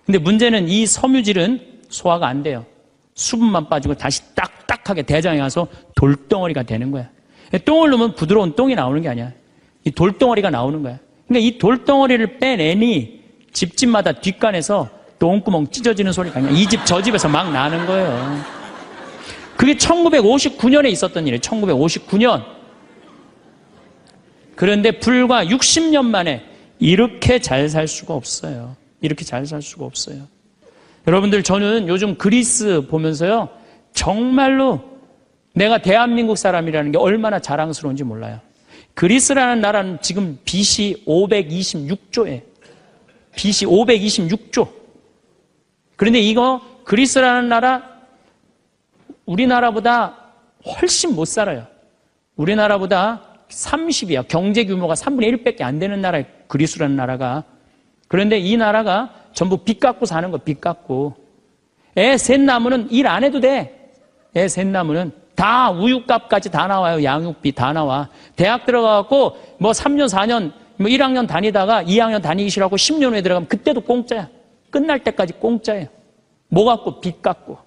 근데 문제는 이 섬유질은 소화가 안 돼요. 수분만 빠지고 다시 딱딱하게 대장에 가서 돌덩어리가 되는 거야. 똥을 넣으면 부드러운 똥이 나오는 게 아니야. 이 돌덩어리가 나오는 거야. 그러니까 이 돌덩어리를 빼내니 집집마다 뒷간에서 똥구멍 찢어지는 소리가 아니야. 이 집 저 집에서 막 나는 거예요. 그게 1959년에 있었던 일이에요. 1959년. 그런데 불과 60년 만에 이렇게 잘 살 수가 없어요. 이렇게 잘 살 수가 없어요. 여러분들 저는 요즘 그리스 보면서요. 정말로 내가 대한민국 사람이라는 게 얼마나 자랑스러운지 몰라요. 그리스라는 나라는 지금 BC 526조에 BC 526조. 그런데 이거 그리스라는 나라 우리나라보다 훨씬 못 살아요. 우리나라보다 30이야. 경제 규모가 3분의 1밖에 안 되는 나라예요. 그리스라는 나라가. 그런데 이 나라가 전부 빚 갖고 사는 거, 빚 갖고. 애 셋 낳으면 일 안 해도 돼. 애 셋 낳으면 다 우유값까지 다 나와요. 양육비 다 나와. 대학 들어가갖고 뭐 3년, 4년, 뭐 1학년 다니다가 2학년 다니기 싫어하고 10년 후에 들어가면 그때도 공짜야. 끝날 때까지 공짜예요. 뭐 갖고? 빚 갖고.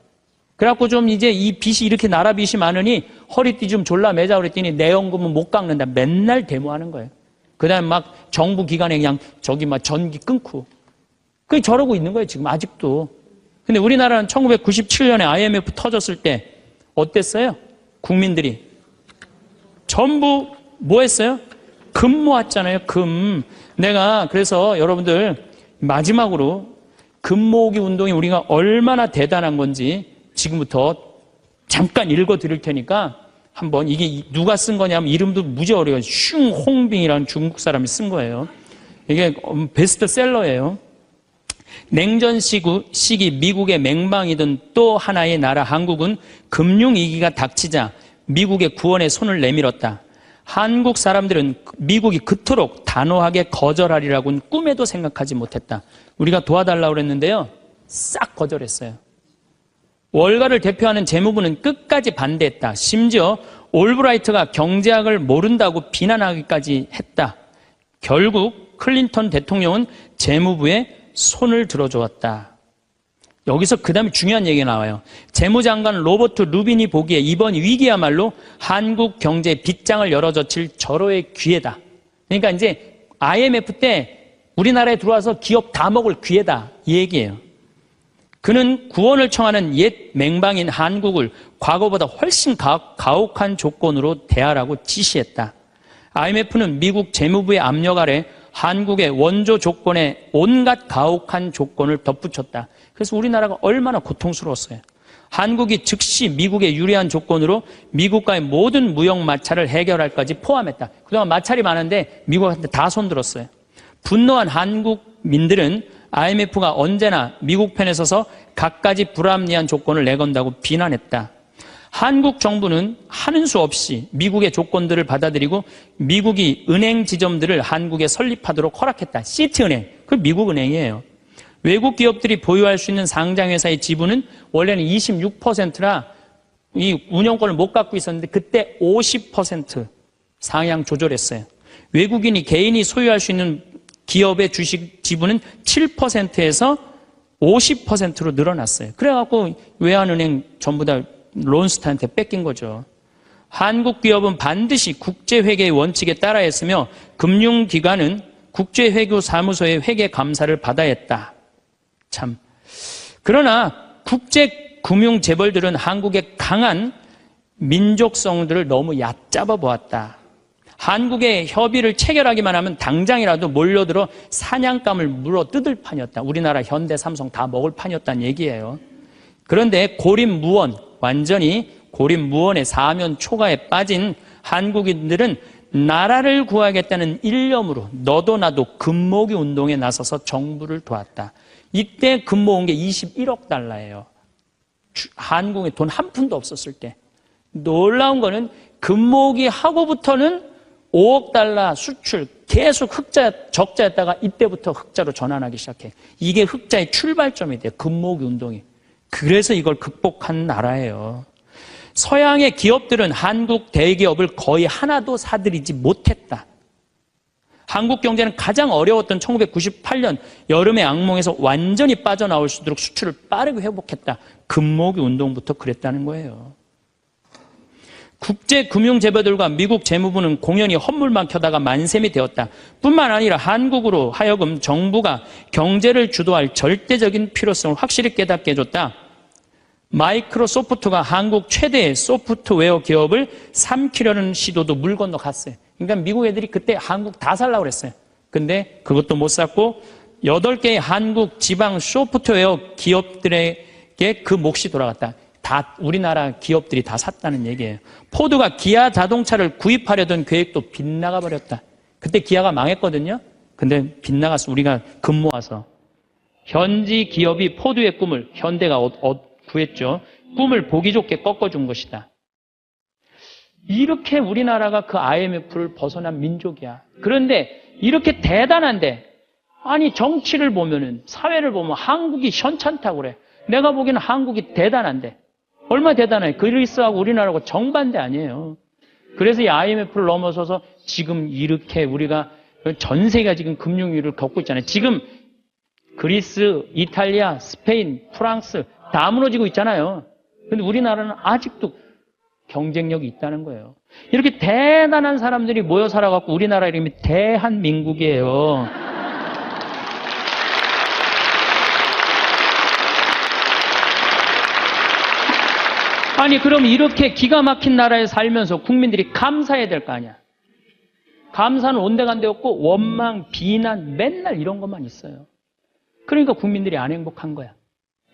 그래갖고 좀 이제 이 빚이 이렇게 나라 빚이 많으니 허리띠 좀 졸라 매자 그랬더니 내 연금은 못 깎는다. 맨날 데모하는 거예요. 그 다음에 막 정부 기관에 그냥 저기 막 전기 끊고. 그게 저러고 있는 거예요, 지금 아직도. 근데 우리나라는 1997년에 IMF 터졌을 때 어땠어요? 국민들이. 전부 뭐 했어요? 금 모았잖아요, 금. 내가 그래서 여러분들 마지막으로 금 모으기 운동이 우리가 얼마나 대단한 건지 지금부터 잠깐 읽어 드릴 테니까 한번 이게 누가 쓴 거냐면 이름도 무지 어려워요. 슝홍빙이라는 중국 사람이 쓴 거예요. 이게 베스트셀러예요. 냉전 시기 미국의 맹방이던 또 하나의 나라 한국은 금융위기가 닥치자 미국의 구원에 손을 내밀었다. 한국 사람들은 미국이 그토록 단호하게 거절하리라고는 꿈에도 생각하지 못했다. 우리가 도와달라고 그랬는데요. 싹 거절했어요. 월가를 대표하는 재무부는 끝까지 반대했다. 심지어 올브라이트가 경제학을 모른다고 비난하기까지 했다. 결국 클린턴 대통령은 재무부에 손을 들어주었다. 여기서 그 다음에 중요한 얘기가 나와요. 재무장관 로버트 루빈이 보기에 이번 위기야말로 한국 경제의 빗장을 열어젖힐 절호의 기회다. 그러니까 이제 IMF 때 우리나라에 들어와서 기업 다 먹을 기회다. 이 얘기예요. 그는 구원을 청하는 옛 맹방인 한국을 과거보다 훨씬 가혹한 조건으로 대하라고 지시했다. IMF는 미국 재무부의 압력 아래 한국의 원조 조건에 온갖 가혹한 조건을 덧붙였다. 그래서 우리나라가 얼마나 고통스러웠어요. 한국이 즉시 미국의 유리한 조건으로 미국과의 모든 무역 마찰을 해결할까지 포함했다. 그동안 마찰이 많은데 미국한테 다 손들었어요. 분노한 한국민들은 IMF가 언제나 미국 편에 서서 갖가지 불합리한 조건을 내건다고 비난했다. 한국 정부는 하는 수 없이 미국의 조건들을 받아들이고 미국이 은행 지점들을 한국에 설립하도록 허락했다. 시티은행, 그 미국 은행이에요. 외국 기업들이 보유할 수 있는 상장회사의 지분은 원래는 26%라 이 운영권을 못 갖고 있었는데 그때 50% 상향 조절했어요. 외국인이 개인이 소유할 수 있는 기업의 주식 지분은 7%에서 50%로 늘어났어요. 그래갖고 외환은행 전부 다 론스타한테 뺏긴 거죠. 한국 기업은 반드시 국제회계의 원칙에 따라 했으며 금융기관은 국제회계사무소의 회계 감사를 받아야 했다. 참. 그러나 국제금융재벌들은 한국의 강한 민족성들을 너무 얕잡아 보았다. 한국의 협의를 체결하기만 하면 당장이라도 몰려들어 사냥감을 물어 뜯을 판이었다. 우리나라 현대, 삼성 다 먹을 판이었다는 얘기예요. 그런데 고립무원, 완전히 고립무원의 사면 초가에 빠진 한국인들은 나라를 구하겠다는 일념으로 너도 나도 금모기 운동에 나서서 정부를 도왔다. 이때 금 모은 게 21억 달러예요. 한국에 돈 한 푼도 없었을 때. 놀라운 거는 금 모으기 하고부터는 5억 달러 수출 계속 적자였다가 이때부터 흑자로 전환하기 시작해. 이게 흑자의 출발점이 돼요. 금 모으기 운동이. 그래서 이걸 극복한 나라예요. 서양의 기업들은 한국 대기업을 거의 하나도 사들이지 못했다. 한국 경제는 가장 어려웠던 1998년 여름의 악몽에서 완전히 빠져나올 수 있도록 수출을 빠르게 회복했다. 금모기 운동부터 그랬다는 거예요. 국제금융재벌들과 미국 재무부는 공연히 헛물만 켜다가 만셈이 되었다. 뿐만 아니라 한국으로 하여금 정부가 경제를 주도할 절대적인 필요성을 확실히 깨닫게 해줬다. 마이크로소프트가 한국 최대의 소프트웨어 기업을 삼키려는 시도도 물 건너 갔어요. 그러니까 미국 애들이 그때 한국 다 살라고 그랬어요. 근데 그것도 못 샀고 8개의 한국 지방 소프트웨어 기업들에게 그 몫이 돌아갔다. 다 우리나라 기업들이 다 샀다는 얘기예요. 포드가 기아 자동차를 구입하려던 계획도 빗나가 버렸다. 그때 기아가 망했거든요. 근데 빗나갔어. 우리가 금 모아서. 현지 기업이 포드의 꿈을 현대가 구했죠. 꿈을 보기 좋게 꺾어준 것이다. 이렇게 우리나라가 그 IMF를 벗어난 민족이야. 그런데 이렇게 대단한데 아니 정치를 보면은 사회를 보면 한국이 현찮다고 그래. 내가 보기에는 한국이 대단한데 얼마나 대단해. 그리스하고 우리나라하고 정반대 아니에요. 그래서 이 IMF를 넘어서서 지금 이렇게 우리가 전 세계가 지금 금융위기를 겪고 있잖아요. 지금 그리스, 이탈리아, 스페인, 프랑스 다 무너지고 있잖아요. 근데 우리나라는 아직도 경쟁력이 있다는 거예요. 이렇게 대단한 사람들이 모여 살아갖고 우리나라 이름이 대한민국이에요. 아니 그럼 이렇게 기가 막힌 나라에 살면서 국민들이 감사해야 될 거 아니야. 감사는 온데간데 없고 원망, 비난 맨날 이런 것만 있어요. 그러니까 국민들이 안 행복한 거야.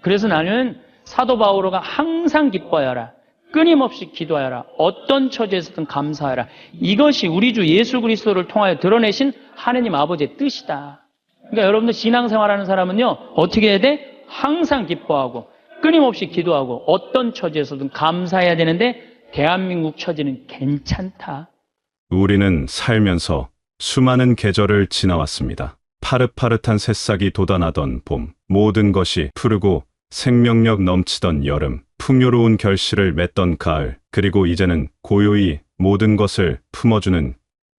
그래서 나는 사도 바오로가 항상 기뻐하여라. 끊임없이 기도하여라. 어떤 처지에서든 감사하라. 이것이 우리 주 예수 그리스도를 통하여 드러내신 하느님 아버지의 뜻이다. 그러니까 여러분들 신앙생활하는 사람은요. 어떻게 해야 돼? 항상 기뻐하고 끊임없이 기도하고 어떤 처지에서든 감사해야 되는데 대한민국 처지는 괜찮다. 우리는 살면서 수많은 계절을 지나왔습니다. 파릇파릇한 새싹이 돋아나던 봄, 모든 것이 푸르고 생명력 넘치던 여름, 풍요로운 결실을 맺던 가을, 그리고 이제는 고요히 모든 것을 품어주는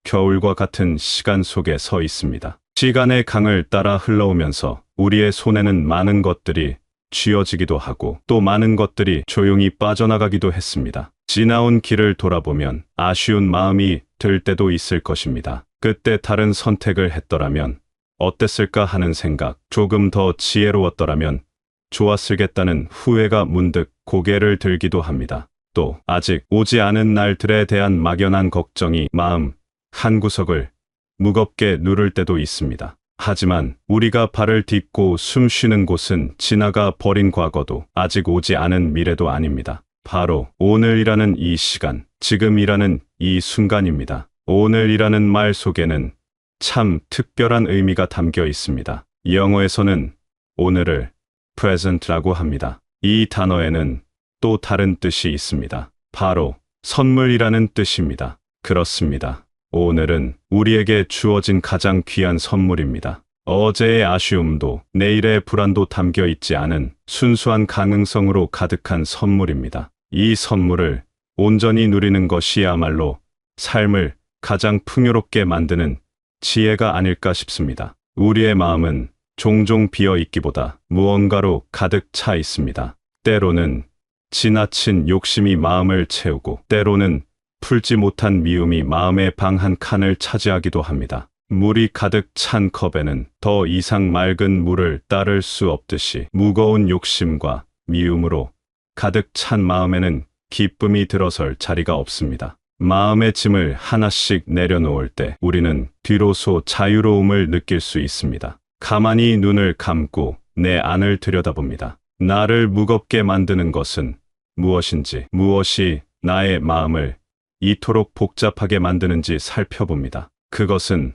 겨울과 같은 시간 속에 서 있습니다. 시간의 강을 따라 흘러오면서 우리의 손에는 많은 것들이 쥐어지기도 하고 또 많은 것들이 조용히 빠져나가기도 했습니다. 지나온 길을 돌아보면 아쉬운 마음이 들 때도 있을 것입니다. 그때 다른 선택을 했더라면 어땠을까 하는 생각, 조금 더 지혜로웠더라면 좋았을겠다는 후회가 문득 고개를 들기도 합니다. 또 아직 오지 않은 날들에 대한 막연한 걱정이 마음 한구석을 무겁게 누를 때도 있습니다. 하지만 우리가 발을 딛고 숨 쉬는 곳은 지나가 버린 과거도 아직 오지 않은 미래도 아닙니다. 바로 오늘이라는 이 시간, 지금이라는 이 순간입니다. 오늘이라는 말 속에는 참 특별한 의미가 담겨 있습니다. 영어에서는 오늘을 present라고 합니다. 이 단어에는 또 다른 뜻이 있습니다. 바로 선물이라는 뜻입니다. 그렇습니다. 오늘은 우리에게 주어진 가장 귀한 선물입니다. 어제의 아쉬움도 내일의 불안도 담겨 있지 않은 순수한 가능성으로 가득한 선물입니다. 이 선물을 온전히 누리는 것이야말로 삶을 가장 풍요롭게 만드는 지혜가 아닐까 싶습니다. 우리의 마음은 종종 비어 있기보다 무언가로 가득 차 있습니다. 때로는 지나친 욕심이 마음을 채우고 때로는 풀지 못한 미움이 마음의 방 한 칸을 차지하기도 합니다. 물이 가득 찬 컵에는 더 이상 맑은 물을 따를 수 없듯이 무거운 욕심과 미움으로 가득 찬 마음에는 기쁨이 들어설 자리가 없습니다. 마음의 짐을 하나씩 내려놓을 때 우리는 비로소 자유로움을 느낄 수 있습니다. 가만히 눈을 감고 내 안을 들여다봅니다. 나를 무겁게 만드는 것은 무엇인지, 무엇이 나의 마음을 이토록 복잡하게 만드는지 살펴봅니다. 그것은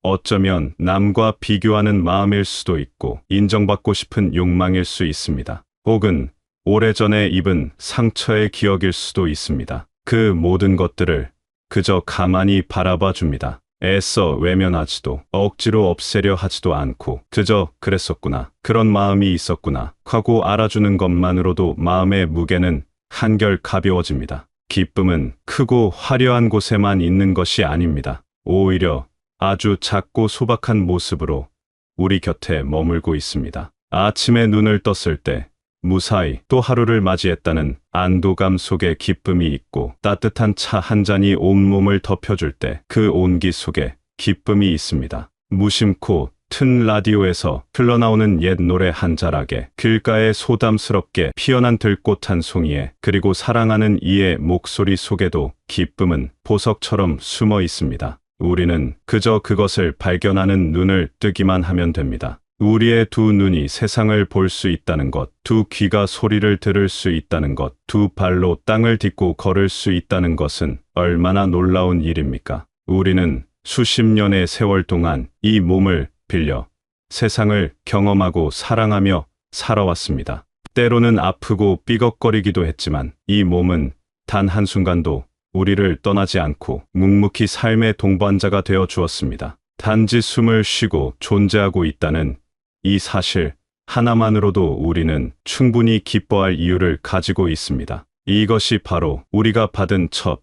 어쩌면 남과 비교하는 마음일 수도 있고 인정받고 싶은 욕망일 수 있습니다. 혹은 오래전에 입은 상처의 기억일 수도 있습니다. 그 모든 것들을 그저 가만히 바라봐 줍니다. 애써 외면하지도 억지로 없애려 하지도 않고 그저 그랬었구나, 그런 마음이 있었구나 하고 알아주는 것만으로도 마음의 무게는 한결 가벼워집니다. 기쁨은 크고 화려한 곳에만 있는 것이 아닙니다. 오히려 아주 작고 소박한 모습으로 우리 곁에 머물고 있습니다. 아침에 눈을 떴을 때 무사히 또 하루를 맞이했다는 안도감 속에 기쁨이 있고 따뜻한 차 한 잔이 온몸을 덮여줄 때 그 온기 속에 기쁨이 있습니다. 무심코 튼 라디오에서 흘러나오는 옛 노래 한 자락에 길가에 소담스럽게 피어난 들꽃 한 송이에 그리고 사랑하는 이의 목소리 속에도 기쁨은 보석처럼 숨어 있습니다. 우리는 그저 그것을 발견하는 눈을 뜨기만 하면 됩니다. 우리의 두 눈이 세상을 볼 수 있다는 것, 두 귀가 소리를 들을 수 있다는 것, 두 발로 땅을 딛고 걸을 수 있다는 것은 얼마나 놀라운 일입니까? 우리는 수십 년의 세월 동안 이 몸을 빌려 세상을 경험하고 사랑하며 살아왔습니다. 때로는 아프고 삐걱거리기도 했지만 이 몸은 단 한순간도 우리를 떠나지 않고 묵묵히 삶의 동반자가 되어 주었습니다. 단지 숨을 쉬고 존재하고 있다는 이 사실 하나만으로도 우리는 충분히 기뻐할 이유를 가지고 있습니다. 이것이 바로 우리가 받은 첫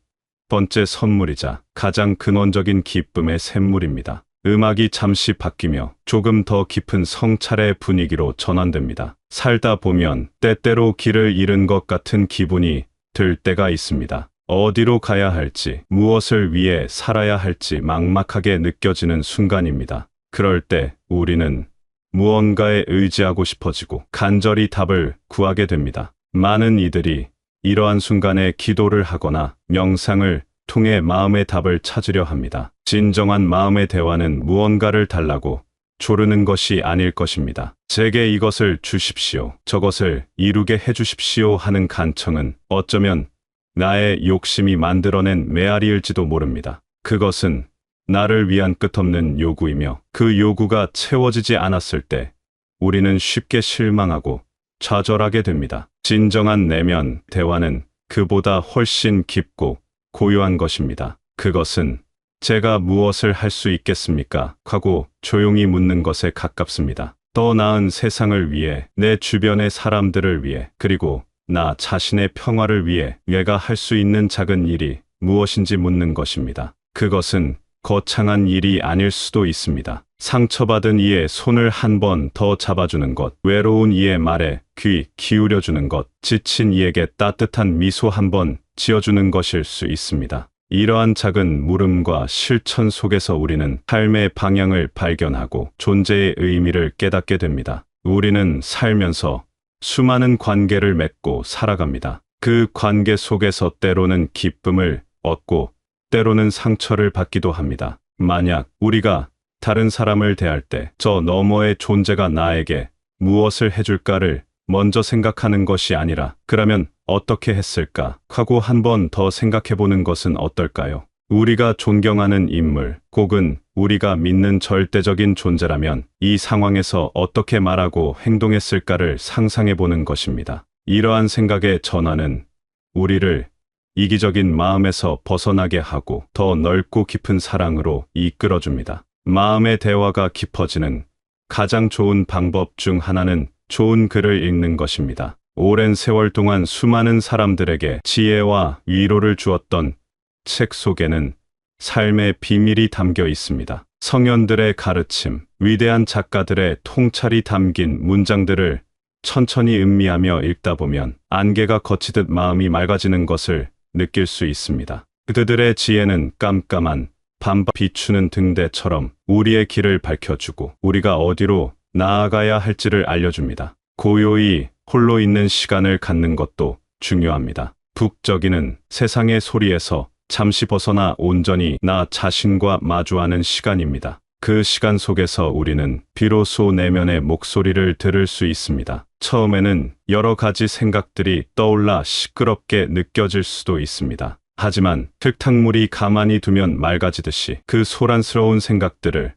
번째 선물이자 가장 근원적인 기쁨의 샘물입니다. 음악이 잠시 바뀌며 조금 더 깊은 성찰의 분위기로 전환됩니다. 살다 보면 때때로 길을 잃은 것 같은 기분이 들 때가 있습니다. 어디로 가야 할지, 무엇을 위해 살아야 할지 막막하게 느껴지는 순간입니다. 그럴 때 우리는 무언가에 의지하고 싶어지고 간절히 답을 구하게 됩니다. 많은 이들이 이러한 순간에 기도를 하거나 명상을 통해 마음의 답을 찾으려 합니다. 진정한 마음의 대화는 무언가를 달라고 조르는 것이 아닐 것입니다. 제게 이것을 주십시오, 저것을 이루게 해주십시오 하는 간청은 어쩌면 나의 욕심이 만들어낸 메아리일지도 모릅니다. 그것은 나를 위한 끝없는 요구이며 그 요구가 채워지지 않았을 때 우리는 쉽게 실망하고 좌절하게 됩니다. 진정한 내면 대화는 그보다 훨씬 깊고 고요한 것입니다. 그것은 제가 무엇을 할 수 있겠습니까? 하고 조용히 묻는 것에 가깝습니다. 더 나은 세상을 위해, 내 주변의 사람들을 위해, 그리고 나 자신의 평화를 위해 내가 할 수 있는 작은 일이 무엇인지 묻는 것입니다. 그것은 거창한 일이 아닐 수도 있습니다. 상처받은 이의 손을 한 번 더 잡아주는 것, 외로운 이의 말에 귀 기울여주는 것, 지친 이에게 따뜻한 미소 한 번 지어주는 것일 수 있습니다. 이러한 작은 물음과 실천 속에서 우리는 삶의 방향을 발견하고 존재의 의미를 깨닫게 됩니다. 우리는 살면서 수많은 관계를 맺고 살아갑니다. 그 관계 속에서 때로는 기쁨을 얻고 때로는 상처를 받기도 합니다. 만약 우리가 다른 사람을 대할 때 저 너머의 존재가 나에게 무엇을 해줄까를 먼저 생각하는 것이 아니라 그러면 어떻게 했을까 하고 한 번 더 생각해보는 것은 어떨까요? 우리가 존경하는 인물, 혹은 우리가 믿는 절대적인 존재라면 이 상황에서 어떻게 말하고 행동했을까를 상상해보는 것입니다. 이러한 생각의 전환은 우리를 이기적인 마음에서 벗어나게 하고 더 넓고 깊은 사랑으로 이끌어줍니다. 마음의 대화가 깊어지는 가장 좋은 방법 중 하나는 좋은 글을 읽는 것입니다. 오랜 세월 동안 수많은 사람들에게 지혜와 위로를 주었던 책 속에는 삶의 비밀이 담겨 있습니다. 성현들의 가르침, 위대한 작가들의 통찰이 담긴 문장들을 천천히 음미하며 읽다 보면 안개가 걷히듯 마음이 맑아지는 것을 느낄 수 있습니다. 그들의 지혜는 깜깜한 밤 비추는 등대처럼 우리의 길을 밝혀주고 우리가 어디로 나아가야 할지를 알려줍니다. 고요히 홀로 있는 시간을 갖는 것도 중요합니다. 북적이는 세상의 소리에서 잠시 벗어나 온전히 나 자신과 마주하는 시간입니다. 그 시간 속에서 우리는 비로소 내면의 목소리를 들을 수 있습니다. 처음에는 여러 가지 생각들이 떠올라 시끄럽게 느껴질 수도 있습니다. 하지만 흙탕물이 가만히 두면 맑아지듯이 그 소란스러운 생각들을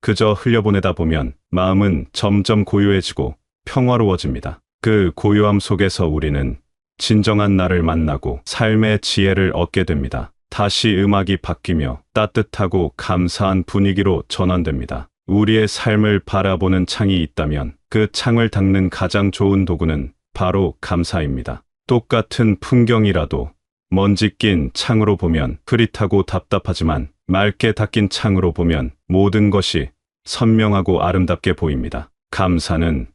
그저 흘려보내다 보면 마음은 점점 고요해지고 평화로워집니다. 그 고요함 속에서 우리는 진정한 나를 만나고 삶의 지혜를 얻게 됩니다. 다시 음악이 바뀌며 따뜻하고 감사한 분위기로 전환됩니다. 우리의 삶을 바라보는 창이 있다면 그 창을 닦는 가장 좋은 도구는 바로 감사입니다. 똑같은 풍경이라도 먼지 낀 창으로 보면 흐릿하고 답답하지만 맑게 닦인 창으로 보면 모든 것이 선명하고 아름답게 보입니다. 감사는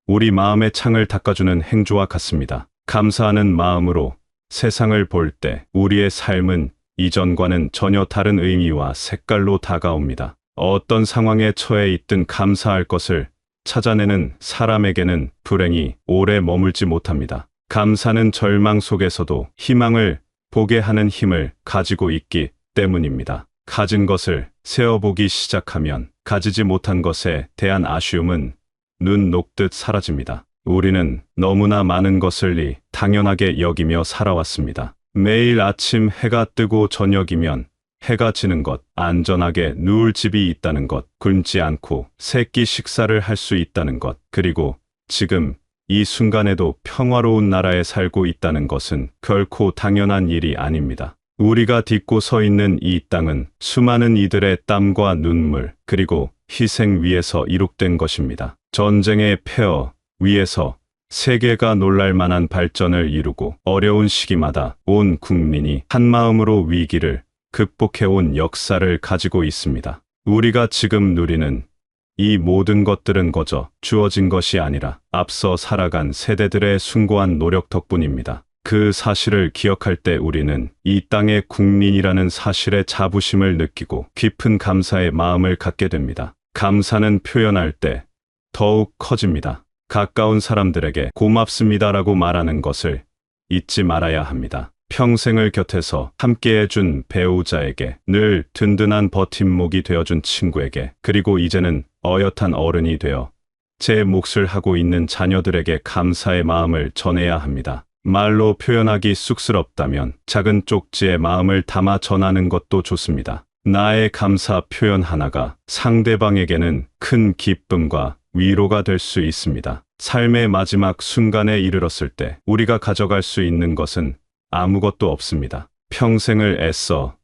우리 마음의 창을 닦아주는 행주와 같습니다. 감사하는 마음으로 세상을 볼 때 우리의 삶은 이전과는 전혀 다른 의미와 색깔로 다가옵니다. 어떤 상황에 처해 있든 감사할 것을 찾아내는 사람에게는 불행이 오래 머물지 못합니다. 감사는 절망 속에서도 희망을 보게 하는 힘을 가지고 있기 때문입니다. 가진 것을 세어보기 시작하면 가지지 못한 것에 대한 아쉬움은 눈 녹듯 사라집니다. 우리는 너무나 많은 것을 당연하게 여기며 살아왔습니다. 매일 아침 해가 뜨고 저녁이면 해가 지는 것, 안전하게 누울 집이 있다는 것, 굶지 않고 세끼 식사를 할 수 있다는 것, 그리고 지금 이 순간에도 평화로운 나라에 살고 있다는 것은 결코 당연한 일이 아닙니다. 우리가 딛고 서 있는 이 땅은 수많은 이들의 땀과 눈물, 그리고 희생 위에서 이룩된 것입니다. 전쟁의 폐허 위에서 세계가 놀랄 만한 발전을 이루고 어려운 시기마다 온 국민이 한마음으로 위기를 극복해온 역사를 가지고 있습니다. 우리가 지금 누리는 이 모든 것들은 거저 주어진 것이 아니라 앞서 살아간 세대들의 숭고한 노력 덕분입니다. 그 사실을 기억할 때 우리는 이 땅의 국민이라는 사실에 자부심을 느끼고 깊은 감사의 마음을 갖게 됩니다. 감사는 표현할 때 더욱 커집니다. 가까운 사람들에게 고맙습니다라고 말하는 것을 잊지 말아야 합니다. 평생을 곁에서 함께해준 배우자에게, 늘 든든한 버팀목이 되어준 친구에게, 그리고 이제는 어엿한 어른이 되어 제 몫을 하고 있는 자녀들에게 감사의 마음을 전해야 합니다. 말로 표현하기 쑥스럽다면 작은 쪽지에 마음을 담아 전하는 것도 좋습니다. 나의 감사 표현 하나가 상대방에게는 큰 기쁨과 위로가 될 수 있습니다. 삶의 마지막 순간에 이르렀을 때 우리가 가져갈 수 있는 것은 아무것도 없습니다. 평생을 애써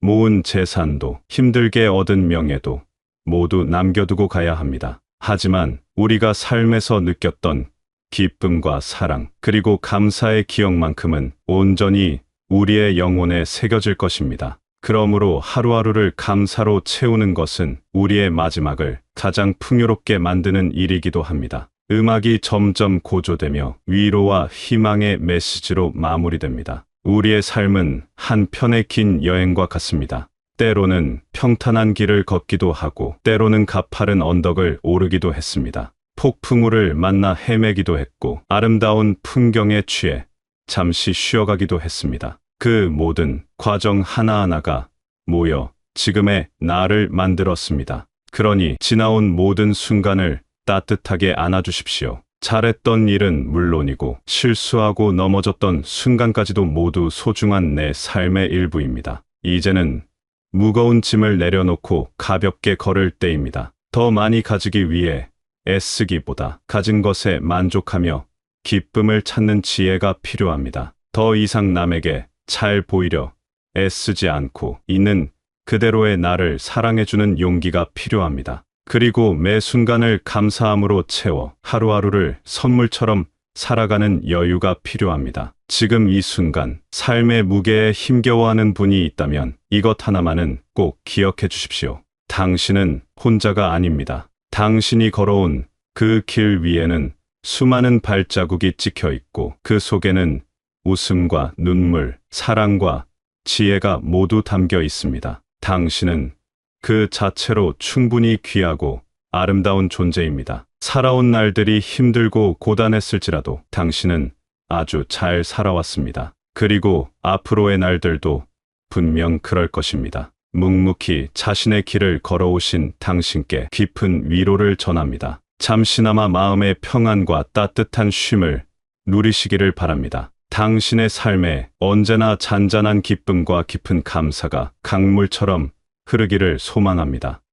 모은 재산도, 힘들게 얻은 명예도 모두 남겨두고 가야 합니다. 하지만 우리가 삶에서 느꼈던 기쁨과 사랑, 그리고 감사의 기억만큼은 온전히 우리의 영혼에 새겨질 것입니다. 그러므로 하루하루를 감사로 채우는 것은 우리의 마지막을 가장 풍요롭게 만드는 일이기도 합니다. 음악이 점점 고조되며 위로와 희망의 메시지로 마무리됩니다. 우리의 삶은 한 편의 긴 여행과 같습니다. 때로는 평탄한 길을 걷기도 하고, 때로는 가파른 언덕을 오르기도 했습니다. 폭풍우를 만나 헤매기도 했고, 아름다운 풍경에 취해 잠시 쉬어가기도 했습니다. 그 모든 과정 하나하나가 모여 지금의 나를 만들었습니다. 그러니 지나온 모든 순간을 따뜻하게 안아주십시오. 잘했던 일은 물론이고 실수하고 넘어졌던 순간까지도 모두 소중한 내 삶의 일부입니다. 이제는 무거운 짐을 내려놓고 가볍게 걸을 때입니다. 더 많이 가지기 위해 애쓰기보다 가진 것에 만족하며 기쁨을 찾는 지혜가 필요합니다. 더 이상 남에게 잘 보이려 애쓰지 않고 있는 그대로의 나를 사랑해주는 용기가 필요합니다. 그리고 매 순간을 감사함으로 채워 하루하루를 선물처럼 살아가는 여유가 필요합니다. 지금 이 순간 삶의 무게에 힘겨워하는 분이 있다면 이것 하나만은 꼭 기억해 주십시오. 당신은 혼자가 아닙니다. 당신이 걸어온 그 길 위에는 수많은 발자국이 찍혀 있고, 그 속에는 웃음과 눈물, 사랑과 지혜가 모두 담겨 있습니다. 당신은 그 자체로 충분히 귀하고 아름다운 존재입니다. 살아온 날들이 힘들고 고단했을지라도 당신은 아주 잘 살아왔습니다. 그리고 앞으로의 날들도 분명 그럴 것입니다. 묵묵히 자신의 길을 걸어오신 당신께 깊은 위로를 전합니다. 잠시나마 마음의 평안과 따뜻한 쉼을 누리시기를 바랍니다. 당신의 삶에 언제나 잔잔한 기쁨과 깊은 감사가 강물처럼 흐르기를 소망합니다.